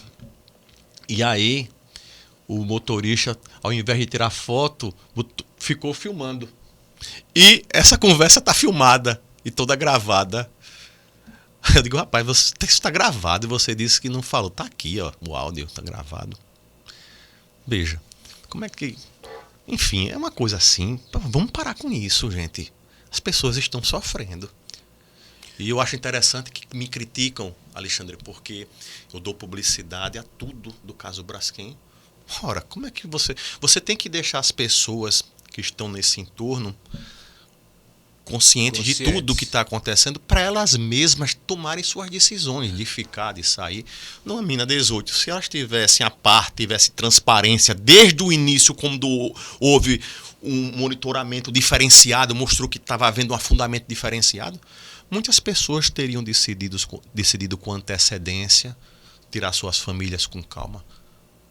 S2: o motorista, ao invés de tirar foto, ficou filmando. E essa conversa tá filmada e toda gravada. Eu digo, rapaz, isso está gravado e você disse que não falou. Tá aqui, ó, o áudio tá gravado. Veja, como é que... Enfim, é uma coisa assim. Vamos parar com isso, gente. As pessoas estão sofrendo. E eu acho interessante que me criticam, Alexandre, porque eu dou publicidade a tudo do caso Braskem. Ora, como é que você tem que deixar as pessoas que estão nesse entorno conscientes de tudo que está acontecendo para elas mesmas tomarem suas decisões de ficar, de sair. Numa mina 18, se elas tivessem a parte, tivesse transparência desde o início, quando houve um monitoramento diferenciado, mostrou que estava havendo um afundamento diferenciado, muitas pessoas teriam decidido com antecedência tirar suas famílias com calma.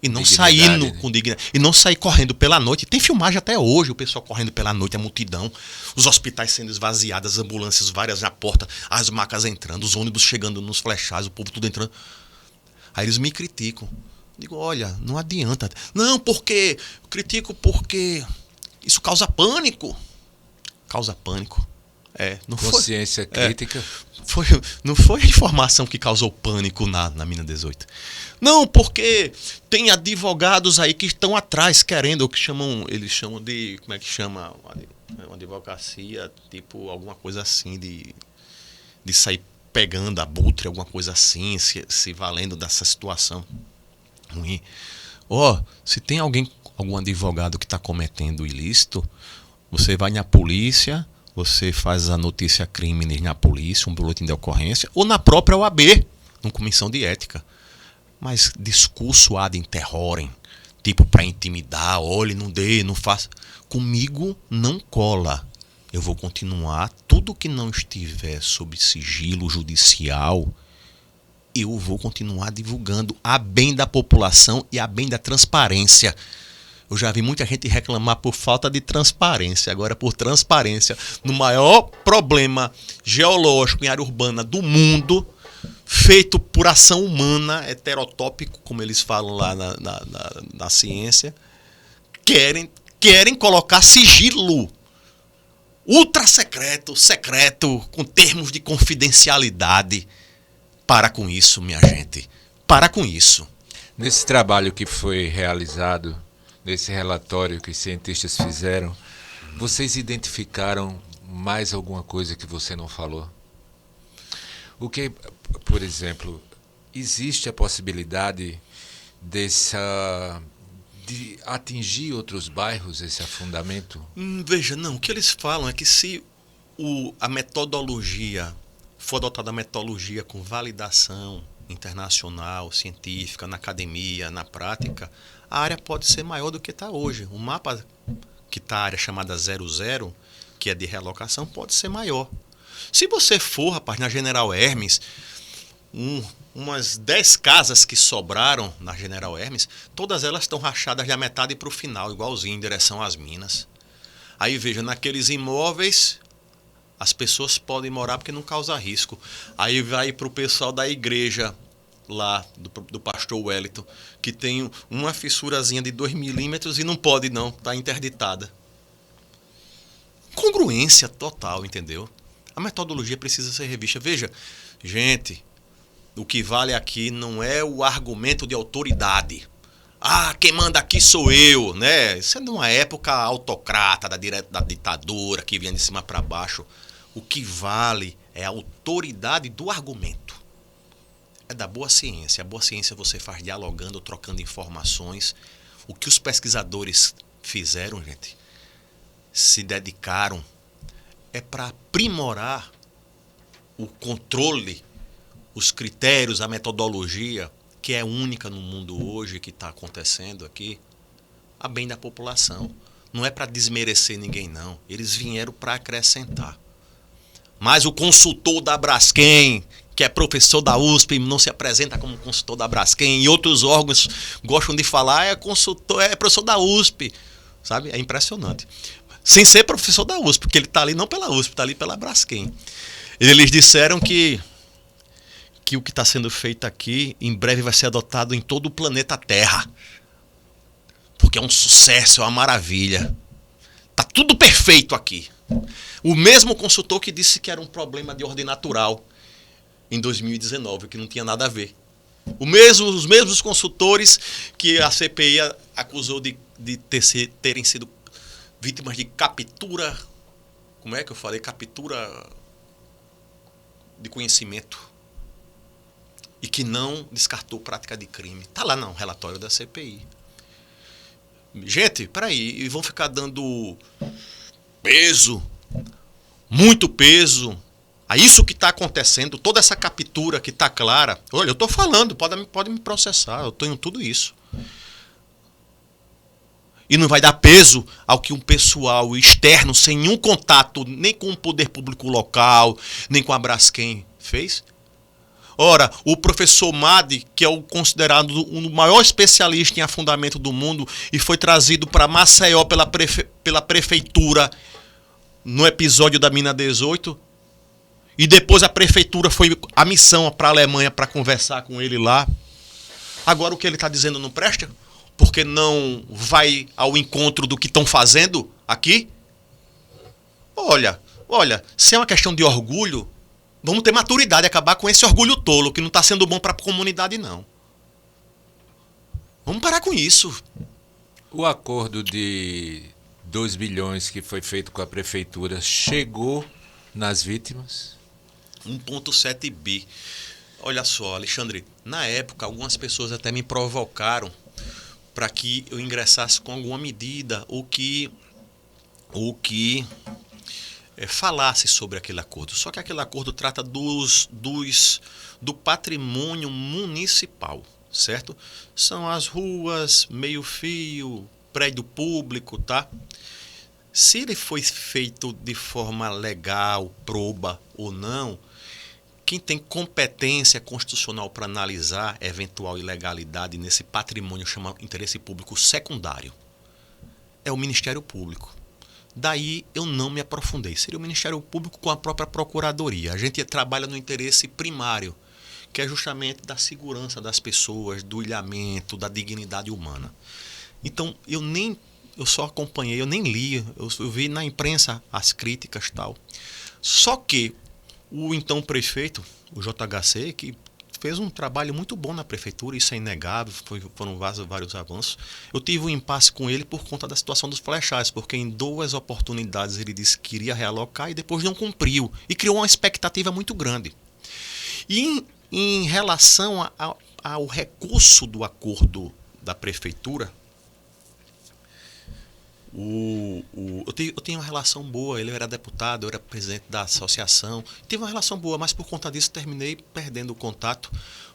S2: E não sair com dignidade. E não sair correndo pela noite. Tem filmagem até hoje, o pessoal correndo pela noite, a multidão. Os hospitais sendo esvaziados, as ambulâncias várias na porta, as macas entrando, os ônibus chegando nos flechados, o povo tudo entrando. Aí eles me criticam. Digo, olha, não adianta. Não, porque... Eu critico porque isso causa pânico. Causa pânico. Não
S1: Consciência crítica.
S2: Não foi a informação que causou pânico na mina 18. Não, porque tem advogados aí que estão atrás querendo, o que eles chamam de, como é que chama? Uma advocacia, tipo alguma coisa assim, de sair pegando abutre, alguma coisa assim, se valendo dessa situação ruim. Se tem algum advogado que está cometendo ilícito, você vai na polícia, você faz a notícia crime na polícia, um boletim de ocorrência, ou na própria OAB, numa comissão de ética. Mas discurso ad interrorem, tipo para intimidar, olhe, não dê, não faça. Comigo não cola. Eu vou continuar, tudo que não estiver sob sigilo judicial, eu vou continuar divulgando a bem da população e a bem da transparência. Eu já vi muita gente reclamar por falta de transparência. Agora, por transparência, no maior problema geológico em área urbana do mundo, feito por ação humana, heterotópico, como eles falam lá na ciência, querem colocar sigilo ultra secreto, com termos de confidencialidade. Para com isso, minha gente. Para com isso.
S1: Nesse trabalho que foi realizado, nesse relatório que os cientistas fizeram, vocês identificaram mais alguma coisa que você não falou? O que, por exemplo, existe a possibilidade de atingir outros bairros, esse afundamento?
S2: Veja, não, o que eles falam é que se a metodologia for adotada, a metodologia com validação internacional, científica, na academia, na prática, a área pode ser maior do que está hoje. O mapa que está a área chamada 00, que é de relocação, pode ser maior. Se você for, rapaz, na General Hermes, umas 10 casas que sobraram na General Hermes, todas elas estão rachadas da metade para o final, igualzinho, em direção às minas. Aí veja, naqueles imóveis, as pessoas podem morar porque não causa risco. Aí vai para o pessoal da igreja, lá, do pastor Wellington, que tem uma fissurazinha de 2 milímetros e não pode não, está interditada. Congruência total, entendeu? A metodologia precisa ser revista. Veja, gente, o que vale aqui não é o argumento de autoridade. Quem manda aqui sou eu, né? Isso é de uma época autocrata, da ditadura, que vinha de cima para baixo. O que vale é a autoridade do argumento. É da boa ciência. A boa ciência você faz dialogando, trocando informações. O que os pesquisadores fizeram, gente, se dedicaram, é para aprimorar o controle, os critérios, a metodologia, que é única no mundo hoje, que está acontecendo aqui, a bem da população. Não é para desmerecer ninguém, não. Eles vieram para acrescentar. Mas o consultor da Braskem, que é professor da USP, não se apresenta como consultor da Braskem, e outros órgãos gostam de falar, é consultor, é professor da USP, sabe? É impressionante. Sem ser professor da USP, porque ele está ali não pela USP, está ali pela Braskem. Eles disseram que o que está sendo feito aqui, em breve vai ser adotado em todo o planeta Terra. Porque é um sucesso, é uma maravilha. Tá tudo perfeito aqui. O mesmo consultor que disse que era um problema de ordem natural em 2019, que não tinha nada a ver. Os mesmos consultores que a CPI acusou de terem sido vítimas de captura. Como é que eu falei? Captura de conhecimento. E que não descartou prática de crime. Está lá no relatório da CPI. Gente, peraí, e vão ficar dando peso, muito peso, a isso que está acontecendo, toda essa captura que está clara. Olha, eu estou falando, pode me processar, eu tenho tudo isso. E não vai dar peso ao que um pessoal externo, sem nenhum contato, nem com o poder público local, nem com a Braskem, fez? Ora, o professor Madi, que é o considerado o maior especialista em afundamento do mundo e foi trazido para Maceió pela prefeitura no episódio da Mina 18, e depois a prefeitura foi a missão para a Alemanha para conversar com ele lá. Agora o que ele está dizendo não presta? Porque não vai ao encontro do que estão fazendo aqui? Olha, se é uma questão de orgulho, vamos ter maturidade, acabar com esse orgulho tolo, que não está sendo bom para a comunidade, não. Vamos parar com isso.
S1: O acordo de 2 bilhões que foi feito com a prefeitura chegou nas vítimas?
S2: 1,7 bi. Olha só, Alexandre, na época algumas pessoas até me provocaram para que eu ingressasse com alguma medida ou que falasse sobre aquele acordo. Só que aquele acordo trata do patrimônio municipal, certo? São as ruas, meio-fio, prédio público, tá? Se ele foi feito de forma legal, proba ou não, quem tem competência constitucional para analisar eventual ilegalidade nesse patrimônio chamado interesse público secundário é o Ministério Público. Daí eu não me aprofundei. Seria o Ministério Público com a própria Procuradoria. A gente trabalha no interesse primário, que é justamente da segurança das pessoas, do ilhamento, da dignidade humana. Então eu só acompanhei, eu nem li, eu vi na imprensa as críticas e tal. Só que o então prefeito, o JHC, que fez um trabalho muito bom na prefeitura, isso é inegável, foram vários avanços. Eu tive um impasse com ele por conta da situação dos flechais, porque em 2 oportunidades ele disse que iria realocar e depois não cumpriu, e criou uma expectativa muito grande. E em relação ao recurso do acordo da prefeitura, eu tenho uma relação boa, ele era deputado, eu era presidente da associação, tive uma relação boa, mas por conta disso terminei perdendo o contato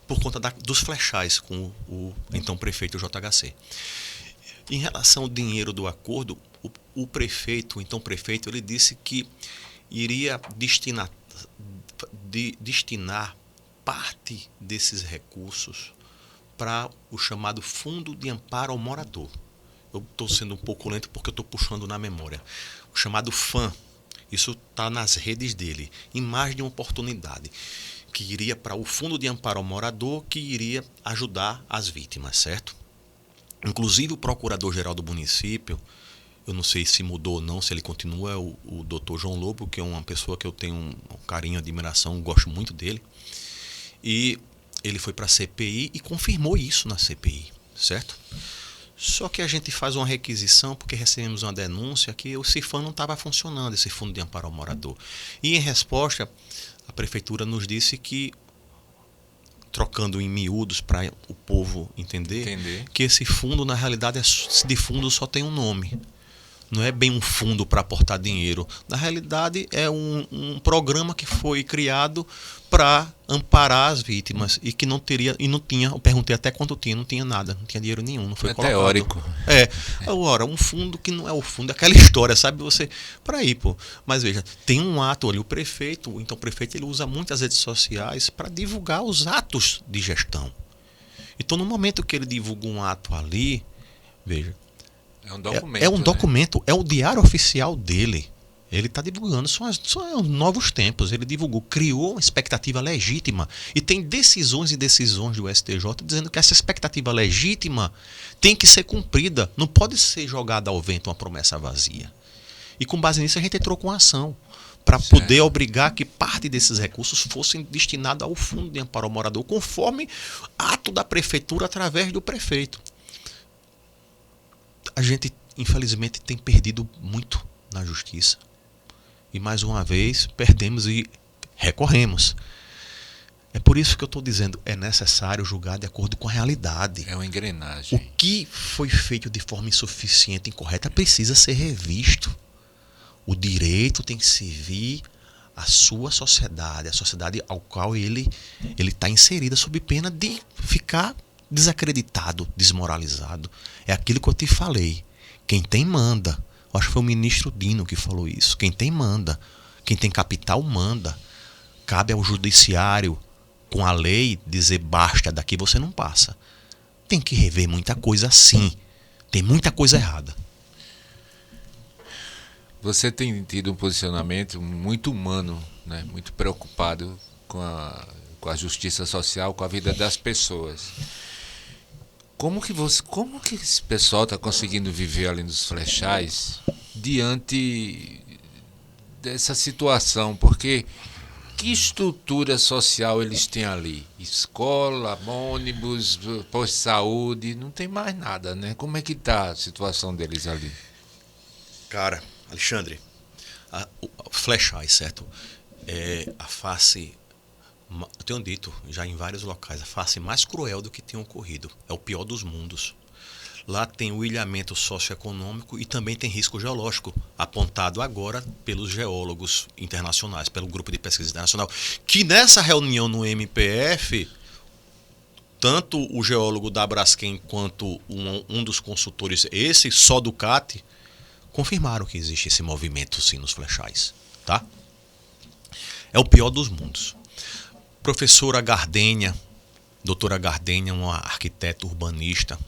S2: por conta dos flechais com o então prefeito JHC. Em relação ao dinheiro do acordo, o prefeito, o então prefeito, ele disse que iria destinar parte desses recursos para o chamado Fundo de Amparo ao Morador. Eu estou sendo um pouco lento porque eu estou puxando na memória. O chamado FAM, isso está nas redes dele, em mais de uma oportunidade, que iria para o Fundo de Amparo ao Morador, que iria ajudar as vítimas, certo? Inclusive o procurador-geral do município, eu não sei se mudou ou não, se ele continua, é o doutor João Lobo, que é uma pessoa que eu tenho um carinho, admiração, gosto muito dele. E ele foi para a CPI e confirmou isso na CPI, certo? Só que a gente faz uma requisição porque recebemos uma denúncia que o CIFAM não estava funcionando, esse Fundo de Amparo ao Morador. E em resposta, a prefeitura nos disse que, trocando em miúdos para o povo entender, que esse fundo, na realidade, de fundo só tem um nome. não é bem um fundo para aportar dinheiro. Na realidade, é um programa que foi criado para amparar as vítimas e que não teria e não tinha. Eu perguntei até quanto tinha, não tinha nada, não tinha dinheiro nenhum, não foi
S1: É
S2: colocado.
S1: teórico.
S2: Agora, um fundo que não é o fundo, é aquela história, sabe? Você. Para aí, pô. Mas veja, tem um ato ali, o prefeito, então o prefeito ele usa muitas redes sociais para divulgar os atos de gestão. Então, no momento que ele divulga um ato ali, veja.
S1: É um documento.
S2: É um documento, né? É o diário oficial dele. Ele está divulgando, são novos tempos. Ele divulgou, criou uma expectativa legítima. E tem decisões e decisões do STJ dizendo que essa expectativa legítima tem que ser cumprida. Não pode ser jogada ao vento uma promessa vazia. E com base nisso a gente entrou com a ação para poder obrigar que parte desses recursos fossem destinados ao Fundo de Amparo ao Morador, conforme ato da prefeitura através do prefeito. A gente, infelizmente, tem perdido muito na justiça. E mais uma vez perdemos e recorremos. É por isso que eu estou dizendo, é necessário julgar de acordo com a realidade.
S1: É uma engrenagem.
S2: O que foi feito de forma insuficiente, incorreta, precisa ser revisto. O direito tem que servir à sua sociedade, a sociedade ao qual ele está inserida, sob pena de ficar desacreditado, desmoralizado. É aquilo que eu te falei. Quem tem, manda. Eu acho que foi o ministro Dino que falou isso. Quem tem, manda. Quem tem capital, manda. Cabe ao judiciário, com a lei, dizer basta, daqui você não passa. Tem que rever muita coisa sim. Tem muita coisa errada.
S1: Você tem tido um posicionamento muito humano, né? Muito preocupado com a justiça social, com a vida das pessoas. Como que esse pessoal está conseguindo viver ali nos Flechais diante dessa situação? Porque que estrutura social eles têm ali? Escola, ônibus, posto de saúde, não tem mais nada, né? Como é que está a situação deles ali?
S2: Cara, Alexandre, Flechais, certo? É a face, eu tenho dito já em vários locais, a face mais cruel do que tem ocorrido. É o pior dos mundos. Lá tem o ilhamento socioeconômico e também tem risco geológico, apontado agora pelos geólogos internacionais, pelo Grupo de Pesquisa Internacional, que nessa reunião no MPF, tanto o geólogo da Braskem quanto um dos consultores, esse só do CAT, confirmaram que existe esse movimento sim nos Flechais. Tá? É o pior dos mundos. Professora Gardênia, doutora Gardênia, uma arquiteta urbanista,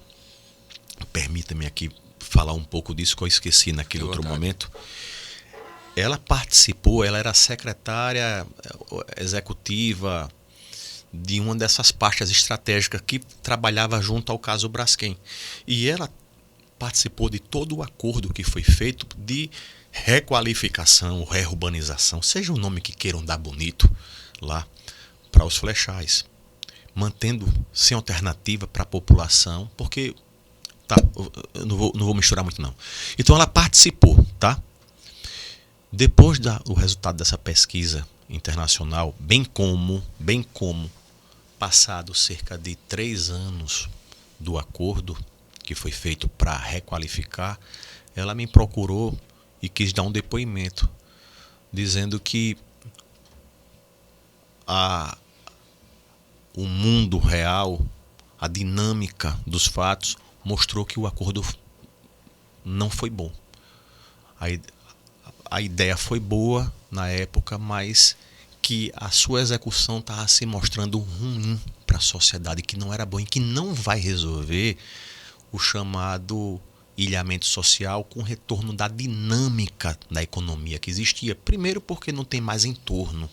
S2: permita-me aqui falar um pouco disso que eu esqueci naquele outro momento. Ela participou, ela era secretária executiva de uma dessas pastas estratégicas que trabalhava junto ao caso Braskem. E ela participou de todo o acordo que foi feito de requalificação, reurbanização, seja o nome que queiram dar bonito lá, para os Flechais, mantendo sem alternativa para a população, porque tá, eu não vou misturar muito não. Então ela participou, tá? Depois do resultado dessa pesquisa internacional, bem como passado cerca de 3 anos do acordo que foi feito para requalificar, ela me procurou e quis dar um depoimento, dizendo que o mundo real, a dinâmica dos fatos, mostrou que o acordo não foi bom. A ideia foi boa na época, mas que a sua execução estava se mostrando ruim para a sociedade, que não era bom e que não vai resolver o chamado ilhamento social com o retorno da dinâmica da economia que existia. Primeiro porque não tem mais entorno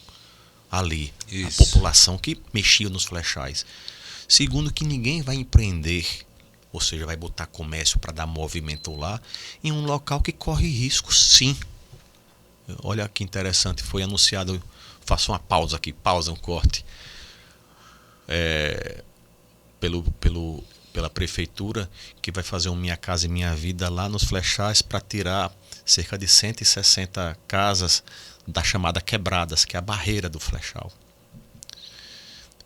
S2: ali,
S1: Isso.
S2: A população que mexia nos Flechais. Segundo, que ninguém vai empreender, ou seja, vai botar comércio para dar movimento lá, em um local que corre risco, sim. Olha que interessante, foi anunciado, faço uma pausa aqui, um corte, pela prefeitura, que vai fazer um Minha Casa e Minha Vida lá nos Flechais para tirar cerca de 160 casas da chamada Quebradas, que é a barreira do Flechal.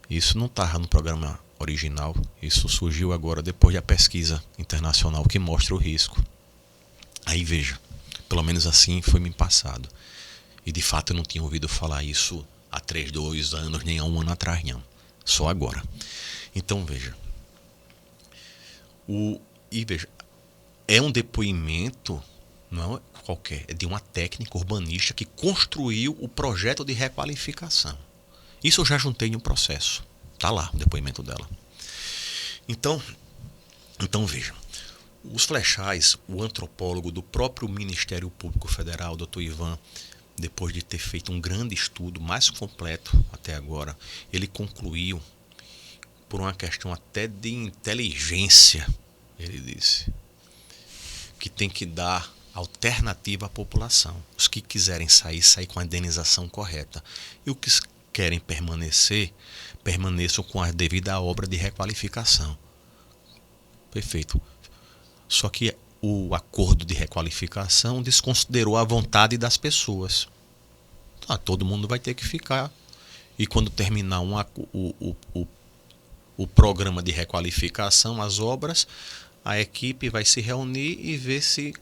S2: Isso não estava no programa original, isso surgiu agora depois da pesquisa internacional que mostra o risco. Aí veja, Pelo menos assim foi me passado. E de fato eu não tinha ouvido falar isso há 2 anos, nem há 1 ano atrás, não. Só agora. Então veja. Veja, é um depoimento, não é qualquer, é de uma técnica urbanística que construiu o projeto de requalificação. Isso eu já juntei no processo. Está lá o depoimento dela. Então veja. Os flechais, o antropólogo do próprio Ministério Público Federal, Dr. Ivan, depois de ter feito um grande estudo, mais completo até agora, ele concluiu, por uma questão até de inteligência, ele disse, que tem que dar alternativa à população. Os que quiserem sair com a indenização correta. E os que querem permanecer, permaneçam com a devida obra de requalificação. Perfeito. Só que o acordo de requalificação desconsiderou a vontade das pessoas. Todo mundo vai ter que ficar. E quando terminar o programa de requalificação, as obras, a equipe vai se reunir e ver se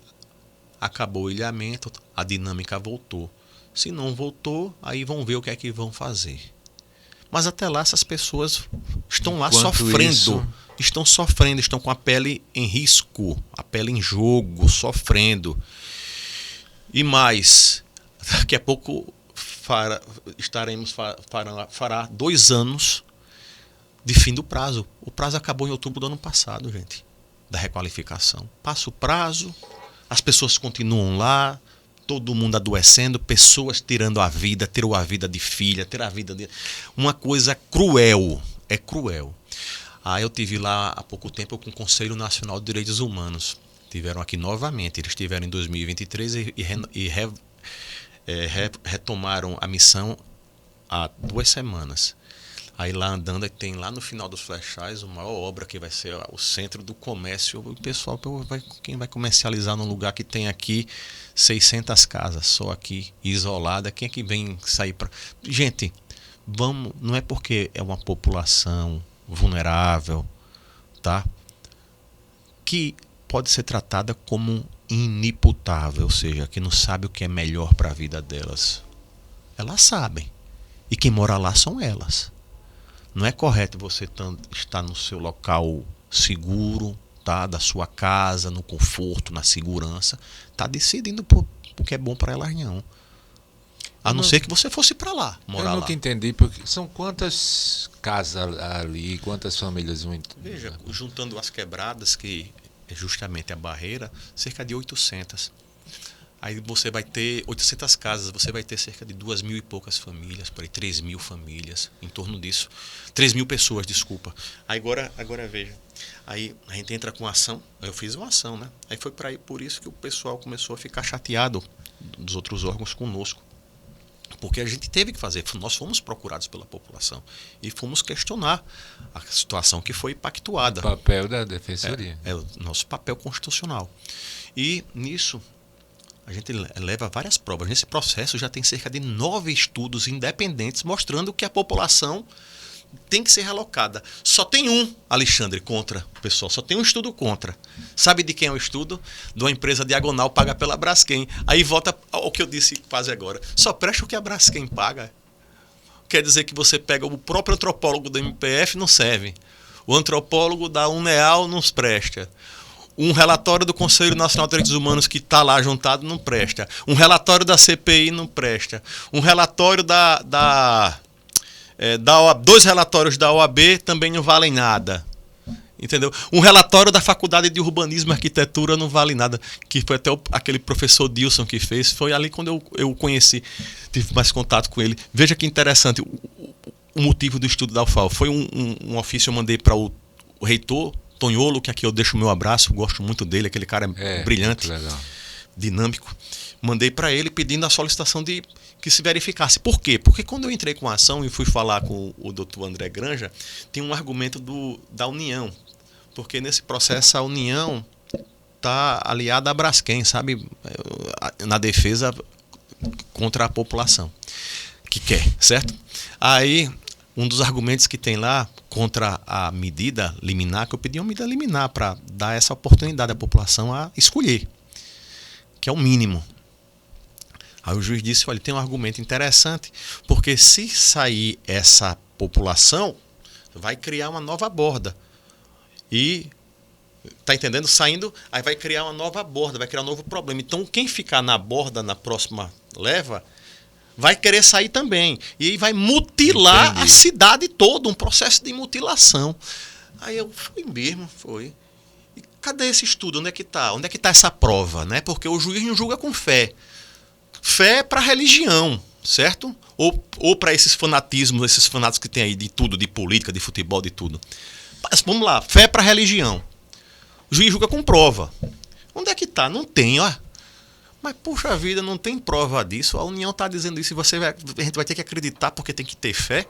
S2: acabou o ilhamento, a dinâmica voltou. Se não voltou, aí vão ver o que é que vão fazer. Mas até lá essas pessoas estão lá sofrendo. Estão sofrendo, estão com a pele em risco, a pele em jogo, sofrendo. E mais, daqui a pouco fará 2 anos de fim do prazo. O prazo acabou em outubro do ano passado, gente, da requalificação. Passa o prazo, as pessoas continuam lá, todo mundo adoecendo, pessoas tirou a vida de filha, tirar a vida de... Uma coisa cruel, é cruel. Eu tive lá há pouco tempo com o Conselho Nacional de Direitos Humanos. Tiveram aqui novamente. Eles estiveram em 2023 e retomaram a missão há 2 semanas. Aí lá andando, tem lá no final dos flechais a maior obra que vai ser o centro do comércio. O pessoal, quem vai comercializar num lugar que tem aqui 600 casas, só aqui, isolada, quem é que vem sair para... Gente, não é porque é uma população vulnerável, tá? Que pode ser tratada como inimputável, ou seja, que não sabe o que é melhor para a vida delas. Elas sabem. E quem mora lá são elas. Não é correto você estar no seu local seguro, tá? Da sua casa, no conforto, na segurança, tá decidindo por que é bom para elas, não. A não ser que você fosse para lá, morar lá.
S1: Eu nunca entendi, porque são quantas casas ali, quantas famílias...
S2: Veja, juntando as quebradas, que é justamente a barreira, cerca de 800. Aí você vai ter 800 casas, você vai ter cerca de 2.000 e poucas famílias, por aí 3.000 famílias, em torno disso. 3.000 pessoas, desculpa. Agora veja, aí a gente entra com ação, eu fiz uma ação, né? Aí foi por isso que o pessoal começou a ficar chateado dos outros órgãos conosco. Porque a gente teve que fazer, nós fomos procurados pela população e fomos questionar a situação que foi pactuada.
S1: O papel da defensoria.
S2: É o nosso papel constitucional. E nisso a gente leva várias provas. Nesse processo já tem cerca de 9 estudos independentes mostrando que a população tem que ser relocada. Só tem um, Alexandre, contra, pessoal. Só tem um estudo contra. Sabe de quem é o estudo? De uma empresa diagonal paga pela Braskem. Aí volta ao que eu disse quase agora. Só presta o que a Braskem paga. Quer dizer que você pega o próprio antropólogo do MPF, não serve. O antropólogo da UNEAL não presta. Um relatório do Conselho Nacional de Direitos Humanos que está lá juntado não presta. Um relatório da CPI não presta. Um relatório dois relatórios da OAB também não valem nada. Entendeu? Um relatório da Faculdade de Urbanismo e Arquitetura não vale nada. Que foi até aquele professor Dilson que fez. Foi ali quando eu o conheci. Tive mais contato com ele. Veja que interessante o motivo do estudo da UFAL. Foi um ofício que eu mandei para o reitor Tonholo, que aqui eu deixo o meu abraço. Gosto muito dele. Aquele cara brilhante, dinâmico. Mandei para ele pedindo a solicitação de que se verificasse. Por quê? Porque quando eu entrei com a ação e fui falar com o doutor André Granja, tem um argumento da União. Porque nesse processo a União está aliada à Braskem, sabe? Na defesa contra a população que quer, certo? Aí, um dos argumentos que tem lá contra a medida liminar, que eu pedi uma medida liminar para dar essa oportunidade à população a escolher, que é o mínimo. Aí o juiz disse, olha, tem um argumento interessante, porque se sair essa população, vai criar uma nova borda. E, tá entendendo? Saindo, aí vai criar uma nova borda, vai criar um novo problema. Então, quem ficar na borda na próxima leva, vai querer sair também. E aí vai mutilar
S1: Entendi.
S2: a cidade toda, um processo de mutilação. Aí eu fui mesmo, foi. E cadê esse estudo? Onde é que tá? Onde é que tá essa prova, né? Porque o juiz não julga com fé. Fé é para religião, certo? Ou para esses fanatismos, esses fanáticos que tem aí de tudo, de política, de futebol, de tudo. Mas, vamos lá, fé é para religião. O juiz julga com prova. Onde é que tá? Não tem, ó. Mas, puxa vida, não tem prova disso. A União está dizendo isso e a gente vai ter que acreditar porque tem que ter fé.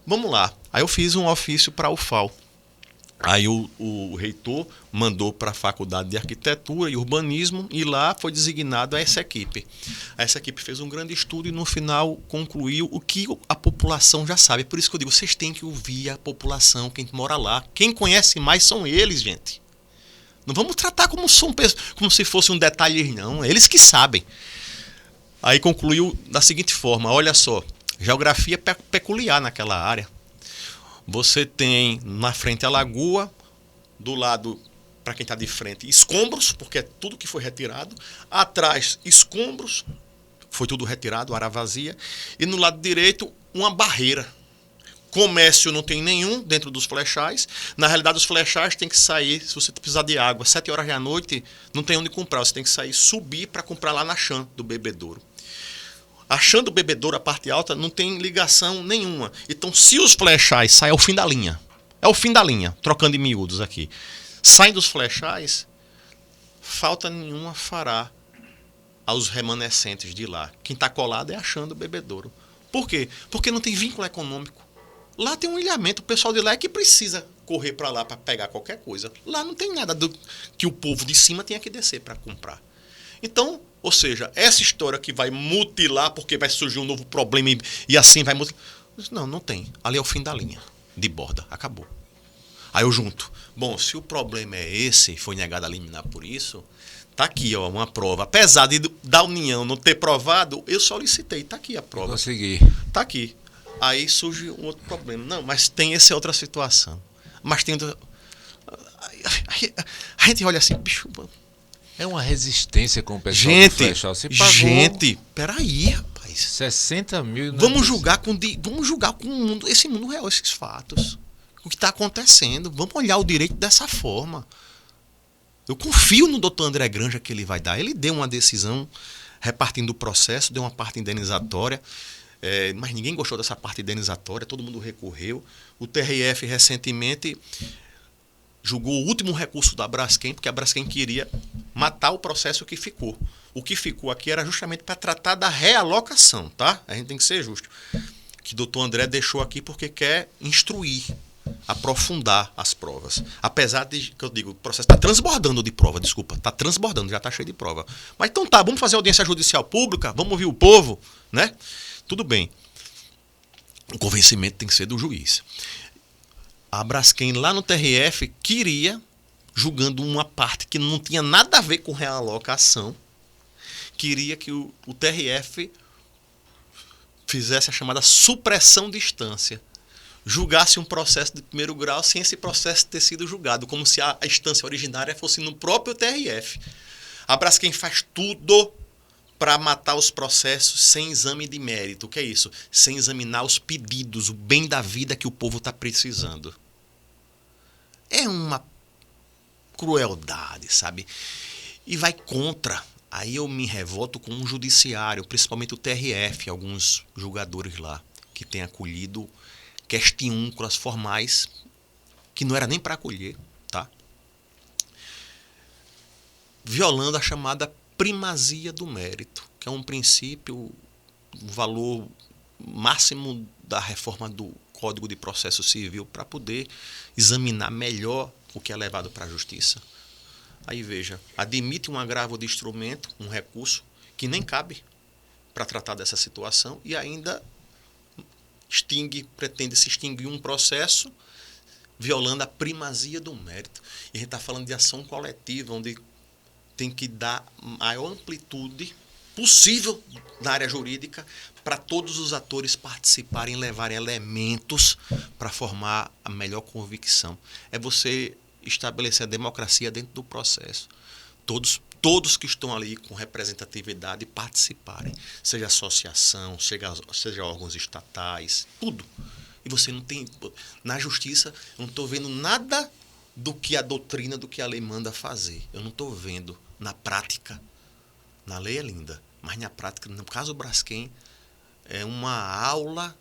S2: Vamos lá. Aí eu fiz um ofício para a UFAL. Aí o reitor mandou para a Faculdade de Arquitetura e Urbanismo e lá foi designado essa equipe. Essa equipe fez um grande estudo e no final concluiu o que a população já sabe. É por isso que eu digo, vocês têm que ouvir a população, quem mora lá. Quem conhece mais são eles, gente. Não vamos tratar como se fosse um detalhe, não. Eles que sabem. Aí concluiu da seguinte forma, olha só, geografia peculiar naquela área. Você tem na frente a lagoa, do lado, para quem está de frente, escombros, porque é tudo que foi retirado. Atrás, escombros, foi tudo retirado, área vazia. E no lado direito, uma barreira. Comércio não tem nenhum dentro dos flechais. Na realidade, os flechais tem que sair, se você precisar de água, 7 horas da noite, não tem onde comprar. Você tem que sair, subir para comprar lá na Chan do Bebedouro. A Chan do Bebedouro, a parte alta, não tem ligação nenhuma. Então, se os flechais saem, é o fim da linha. É o fim da linha, trocando em miúdos aqui. Saem dos flechais, falta nenhuma fará aos remanescentes de lá. Quem está colado é a Chan do Bebedouro. Por quê? Porque não tem vínculo econômico. Lá tem um ilhamento, o pessoal de lá é que precisa correr para lá para pegar qualquer coisa. Lá não tem nada que o povo de cima tenha que descer para comprar. Então, ou seja, essa história que vai mutilar porque vai surgir um novo problema e assim vai mutilar. Não, não tem. Ali é o fim da linha de borda. Acabou. Aí eu junto. Bom, se o problema é esse, foi negado a liminar por isso, tá aqui, ó, uma prova. Apesar da União não ter provado, eu solicitei. Tá aqui a prova.
S1: Consegui.
S2: Tá aqui. Aí surge um outro problema. Não, mas tem essa outra situação. Mas tem outra... A gente olha assim, bicho...
S1: É uma resistência com o pessoal do Flechal. Você pagou
S2: peraí, rapaz.
S1: 60 mil...
S2: Vamos julgar com o mundo, esse mundo real, esses fatos. O que está acontecendo. Vamos olhar o direito dessa forma. Eu confio no doutor André Granja que ele vai dar. Ele deu uma decisão repartindo o processo, deu uma parte indenizatória. Mas ninguém gostou dessa parte indenizatória, todo mundo recorreu. O TRF recentemente julgou o último recurso da Braskem, porque a Braskem queria matar o processo que ficou. O que ficou aqui era justamente para tratar da realocação, tá? A gente tem que ser justo. Que o doutor André deixou aqui porque quer instruir, aprofundar as provas. Apesar de, que eu digo, o processo está transbordando de prova, desculpa, está transbordando, já está cheio de prova. Mas então tá, vamos fazer audiência judicial pública, vamos ouvir o povo, né? Tudo bem. O convencimento tem que ser do juiz. A Braskem lá no TRF queria, julgando uma parte que não tinha nada a ver com realocação, queria que o TRF fizesse a chamada supressão de instância. Julgasse um processo de primeiro grau sem esse processo ter sido julgado, como se a instância originária fosse no próprio TRF. A Braskem faz tudo para matar os processos sem exame de mérito. O que é isso? Sem examinar os pedidos, o bem da vida que o povo está precisando. É uma crueldade, sabe? E vai contra. Aí eu me revolto com o judiciário, principalmente o TRF, alguns julgadores lá, que têm acolhido questiúnculas formais que não era nem para acolher, tá? Violando a chamada primazia do mérito, que é um princípio, um valor máximo da reforma do Código de Processo Civil para poder examinar melhor o que é levado para a justiça. Aí veja, admite um agravo de instrumento, um recurso que nem cabe para tratar dessa situação e ainda pretende se extinguir um processo violando a primazia do mérito. E a gente está falando de ação coletiva, onde tem que dar maior amplitude possível na área jurídica para todos os atores participarem, levarem elementos para formar a melhor convicção. É você estabelecer a democracia dentro do processo. Todos que estão ali com representatividade participarem, seja associação, seja órgãos estatais, tudo. E você não tem... Na justiça, eu não estou vendo nada do que a doutrina, do que a lei manda fazer. Eu não estou vendo na prática. Na lei é linda, mas na prática, no caso Braskem, é uma aula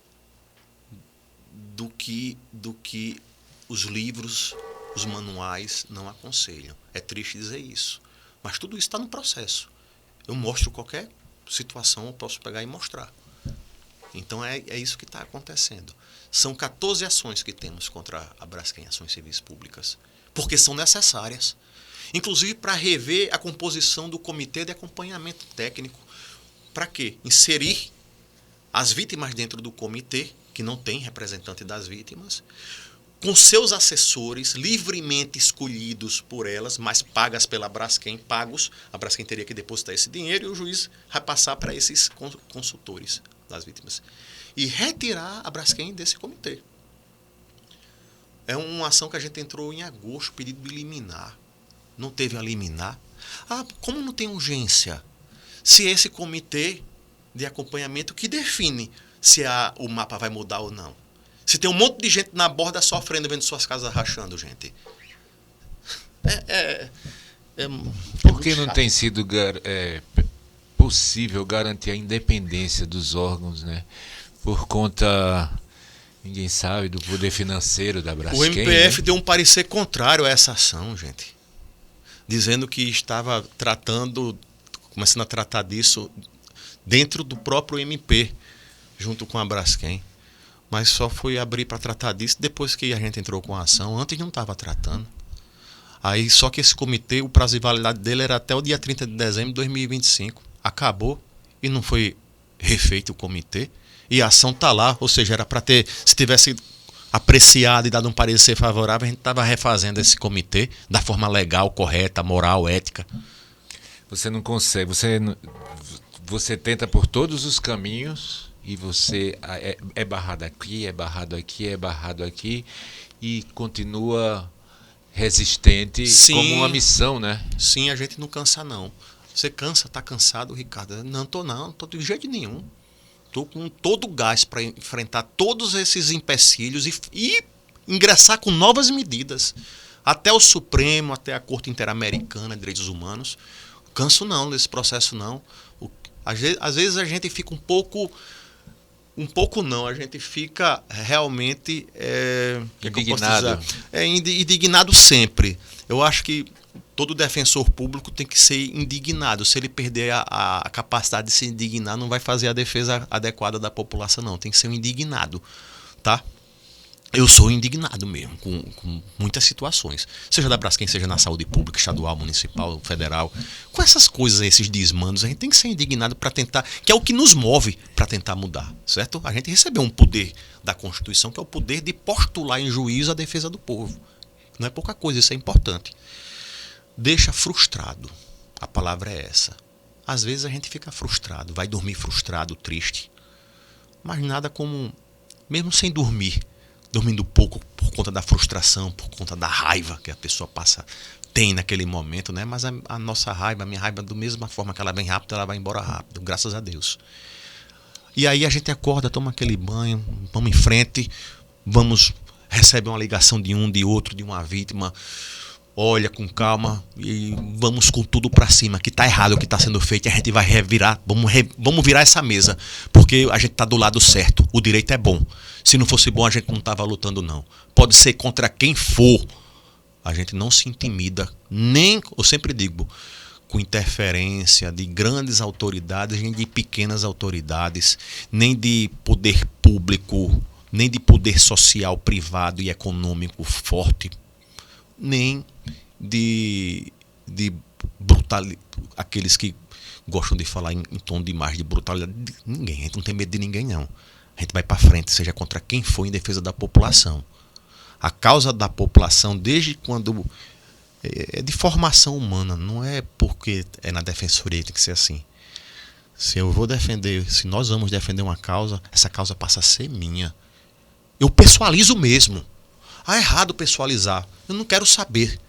S2: do que os livros, os manuais não aconselham. É triste dizer isso. Mas tudo isso está no processo. Eu mostro qualquer situação, eu posso pegar e mostrar. Então é isso que está acontecendo. São 14 ações que temos contra a Braskem, ações civis públicas, porque são necessárias. Inclusive para rever a composição do comitê de acompanhamento técnico. Para quê? Inserir as vítimas dentro do comitê, que não tem representante das vítimas, com seus assessores livremente escolhidos por elas, mas pagas pela Braskem, pagos. A Braskem teria que depositar esse dinheiro e o juiz vai passar para esses consultores das vítimas. E retirar a Braskem desse comitê. É uma ação que a gente entrou em agosto, pedido de liminar. Não teve a liminar. Como não tem urgência? Se esse comitê de acompanhamento que define se o mapa vai mudar ou não. Se tem um monte de gente na borda sofrendo, vendo suas casas rachando, gente.
S1: Por que não tem sido possível garantir a independência dos órgãos, né? Por conta, ninguém sabe, do poder financeiro da Braskem.
S2: O MPF,
S1: né?
S2: Deu um parecer contrário a essa ação, gente. Dizendo que estava começando a tratar disso dentro do próprio MP, junto com a Braskem. Mas só foi abrir para tratar disso depois que a gente entrou com a ação. Antes não estava tratando. Aí só que esse comitê, o prazo de validade dele era até o dia 30 de dezembro de 2025. Acabou e não foi refeito o comitê. E a ação está lá, ou seja, era para ter, se tivesse apreciado e dado um parecer favorável, a gente estava refazendo esse comitê da forma legal, correta, moral, ética.
S1: Você não consegue, você tenta por todos os caminhos e você é barrado aqui, é barrado aqui, é barrado aqui e continua resistente. Sim, como uma missão, né?
S2: Sim, a gente não cansa não. Você cansa, tá cansado, Ricardo? Não tô de jeito nenhum. Tô com todo o gás para enfrentar todos esses empecilhos e ingressar com novas medidas. Até o Supremo, até a Corte Interamericana de Direitos Humanos. Canso não desse processo não. Às vezes a gente fica a gente fica realmente
S1: indignado.
S2: Indignado sempre. Eu acho que todo defensor público tem que ser indignado. Se ele perder a capacidade de se indignar, não vai fazer a defesa adequada da população, não. Tem que ser um indignado, tá? Eu sou indignado mesmo com muitas situações. Seja da Braskem, seja na saúde pública, estadual, municipal, federal. Com essas coisas, esses desmandos, a gente tem que ser indignado para tentar, que é o que nos move para tentar mudar, certo? A gente recebeu um poder da Constituição, que é o poder de postular em juízo a defesa do povo. Não é pouca coisa, isso é importante. Deixa frustrado. A palavra é essa. Às vezes a gente fica frustrado, vai dormir frustrado, triste. Mas nada como, mesmo sem dormir, dormindo pouco por conta da frustração, por conta da raiva que a pessoa tem naquele momento, né? Mas a nossa raiva, a minha raiva, da mesma forma que ela vem rápido, ela vai embora rápido, graças a Deus. E aí a gente acorda, toma aquele banho, vamos em frente, recebe uma ligação de um, de outro, de uma vítima, olha com calma e vamos com tudo pra cima, que tá errado o que tá sendo feito, e a gente vai revirar, vamos virar essa mesa, porque a gente tá do lado certo, o direito é bom. Se não fosse bom, a gente não tava lutando não. Pode ser contra quem for, a gente não se intimida, nem, eu sempre digo, com interferência de grandes autoridades, nem de pequenas autoridades, nem de poder público, nem de poder social, privado e econômico forte, nem de brutalidade, aqueles que gostam de falar em tom de mais de brutalidade. Ninguém, a gente não tem medo de ninguém não. A gente vai para frente, seja contra quem for, em defesa da população. A causa da população, desde quando é de formação humana, não é porque é na defensoria, tem que ser assim. Se eu vou defender, se nós vamos defender uma causa, essa causa passa a ser minha. Eu pessoalizo mesmo. Ah, é errado pessoalizar. Eu não quero saber.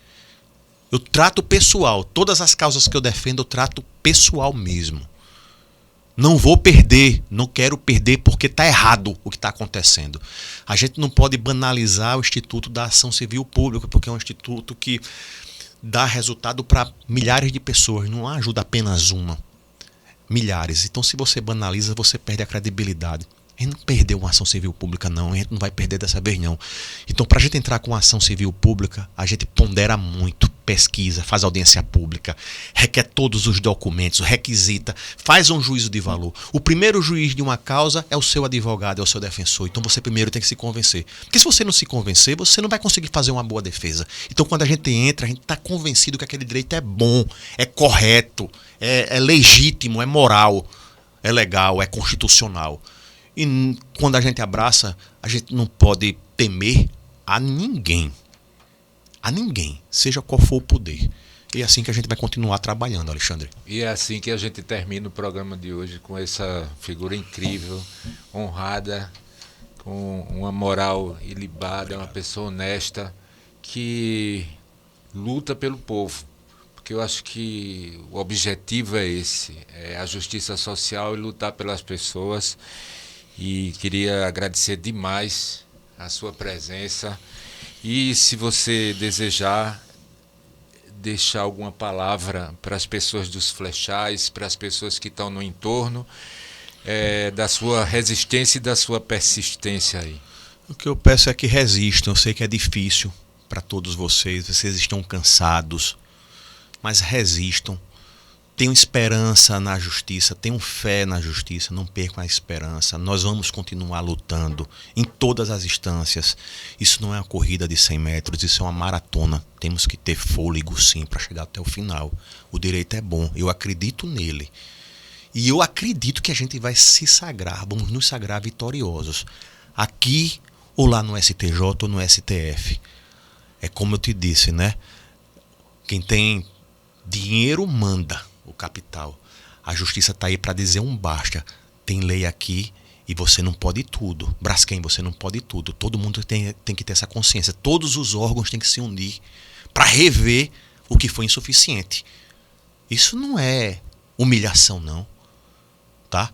S2: Eu trato pessoal. Todas as causas que eu defendo, eu trato pessoal mesmo. Não vou perder, não quero perder porque está errado o que está acontecendo. A gente não pode banalizar o Instituto da Ação Civil Pública, porque é um instituto que dá resultado para milhares de pessoas, não ajuda apenas uma. Milhares. Então, se você banaliza, você perde a credibilidade. A gente não perdeu uma ação civil pública, não. A gente não vai perder dessa vez, não. Então, para a gente entrar com uma ação civil pública, a gente pondera muito, pesquisa, faz audiência pública, requer todos os documentos, requisita, faz um juízo de valor. O primeiro juiz de uma causa é o seu advogado, é o seu defensor. Então, você primeiro tem que se convencer. Porque se você não se convencer, você não vai conseguir fazer uma boa defesa. Então, quando a gente entra, a gente está convencido que aquele direito é bom, é correto, é legítimo, é moral, é legal, é constitucional. E quando a gente abraça, a gente não pode temer a ninguém. A ninguém, seja qual for o poder. E é assim que a gente vai continuar trabalhando, Alexandre.
S1: E é assim que a gente termina o programa de hoje com essa figura incrível, honrada, com uma moral ilibada, uma pessoa honesta que luta pelo povo. Porque eu acho que o objetivo é esse, é a justiça social e lutar pelas pessoas. E queria agradecer demais a sua presença. E se você desejar deixar alguma palavra para as pessoas dos Flechais, para as pessoas que estão no entorno, da sua resistência e da sua persistência aí.
S2: O que eu peço é que resistam. Eu sei que é difícil para todos vocês estão cansados, mas resistam. Tenham esperança na justiça, tenham fé na justiça, não percam a esperança. Nós vamos continuar lutando em todas as instâncias. Isso não é uma corrida de 100 metros, isso é uma maratona. Temos que ter fôlego sim para chegar até o final. O direito é bom, eu acredito nele. E eu acredito que a gente vai se sagrar, vamos nos sagrar vitoriosos. Aqui ou lá no STJ ou no STF. É como eu te disse, né? Quem tem dinheiro manda o capital. A justiça está aí para dizer um basta. Tem lei aqui e você não pode tudo. Braskem, você não pode tudo. Todo mundo tem que ter essa consciência. Todos os órgãos têm que se unir para rever o que foi insuficiente. Isso não é humilhação, não. Tá?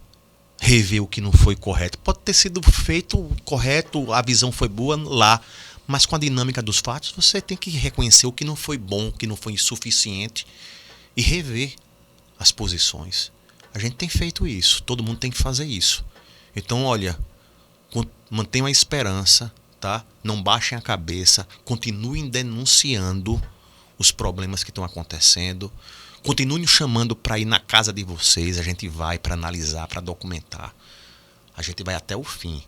S2: Rever o que não foi correto. Pode ter sido feito correto, a visão foi boa lá, mas com a dinâmica dos fatos, você tem que reconhecer o que não foi bom, o que não foi insuficiente e rever as posições. A gente tem feito isso, todo mundo tem que fazer isso. Então, olha, mantenham a esperança, tá? Não baixem a cabeça, continuem denunciando os problemas que estão acontecendo, continuem chamando para ir na casa de vocês, a gente vai para analisar, para documentar. A gente vai até o fim.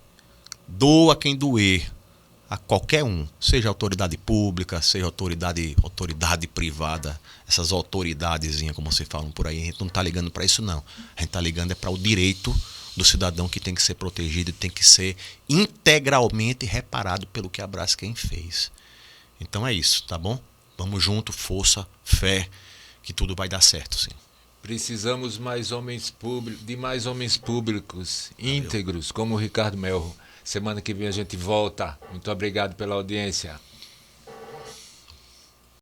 S2: Doa quem doer, a qualquer um, seja autoridade pública, seja autoridade privada, essas autoridadezinhas, como vocês falam por aí, a gente não está ligando para isso, não. A gente está ligando para o direito do cidadão que tem que ser protegido e tem que ser integralmente reparado pelo que a Braskem fez. Então é isso, tá bom? Vamos junto, força, fé, que tudo vai dar certo, sim.
S1: Precisamos de mais homens públicos íntegros, como o Ricardo Melro. Semana que vem a gente volta. Muito obrigado pela audiência.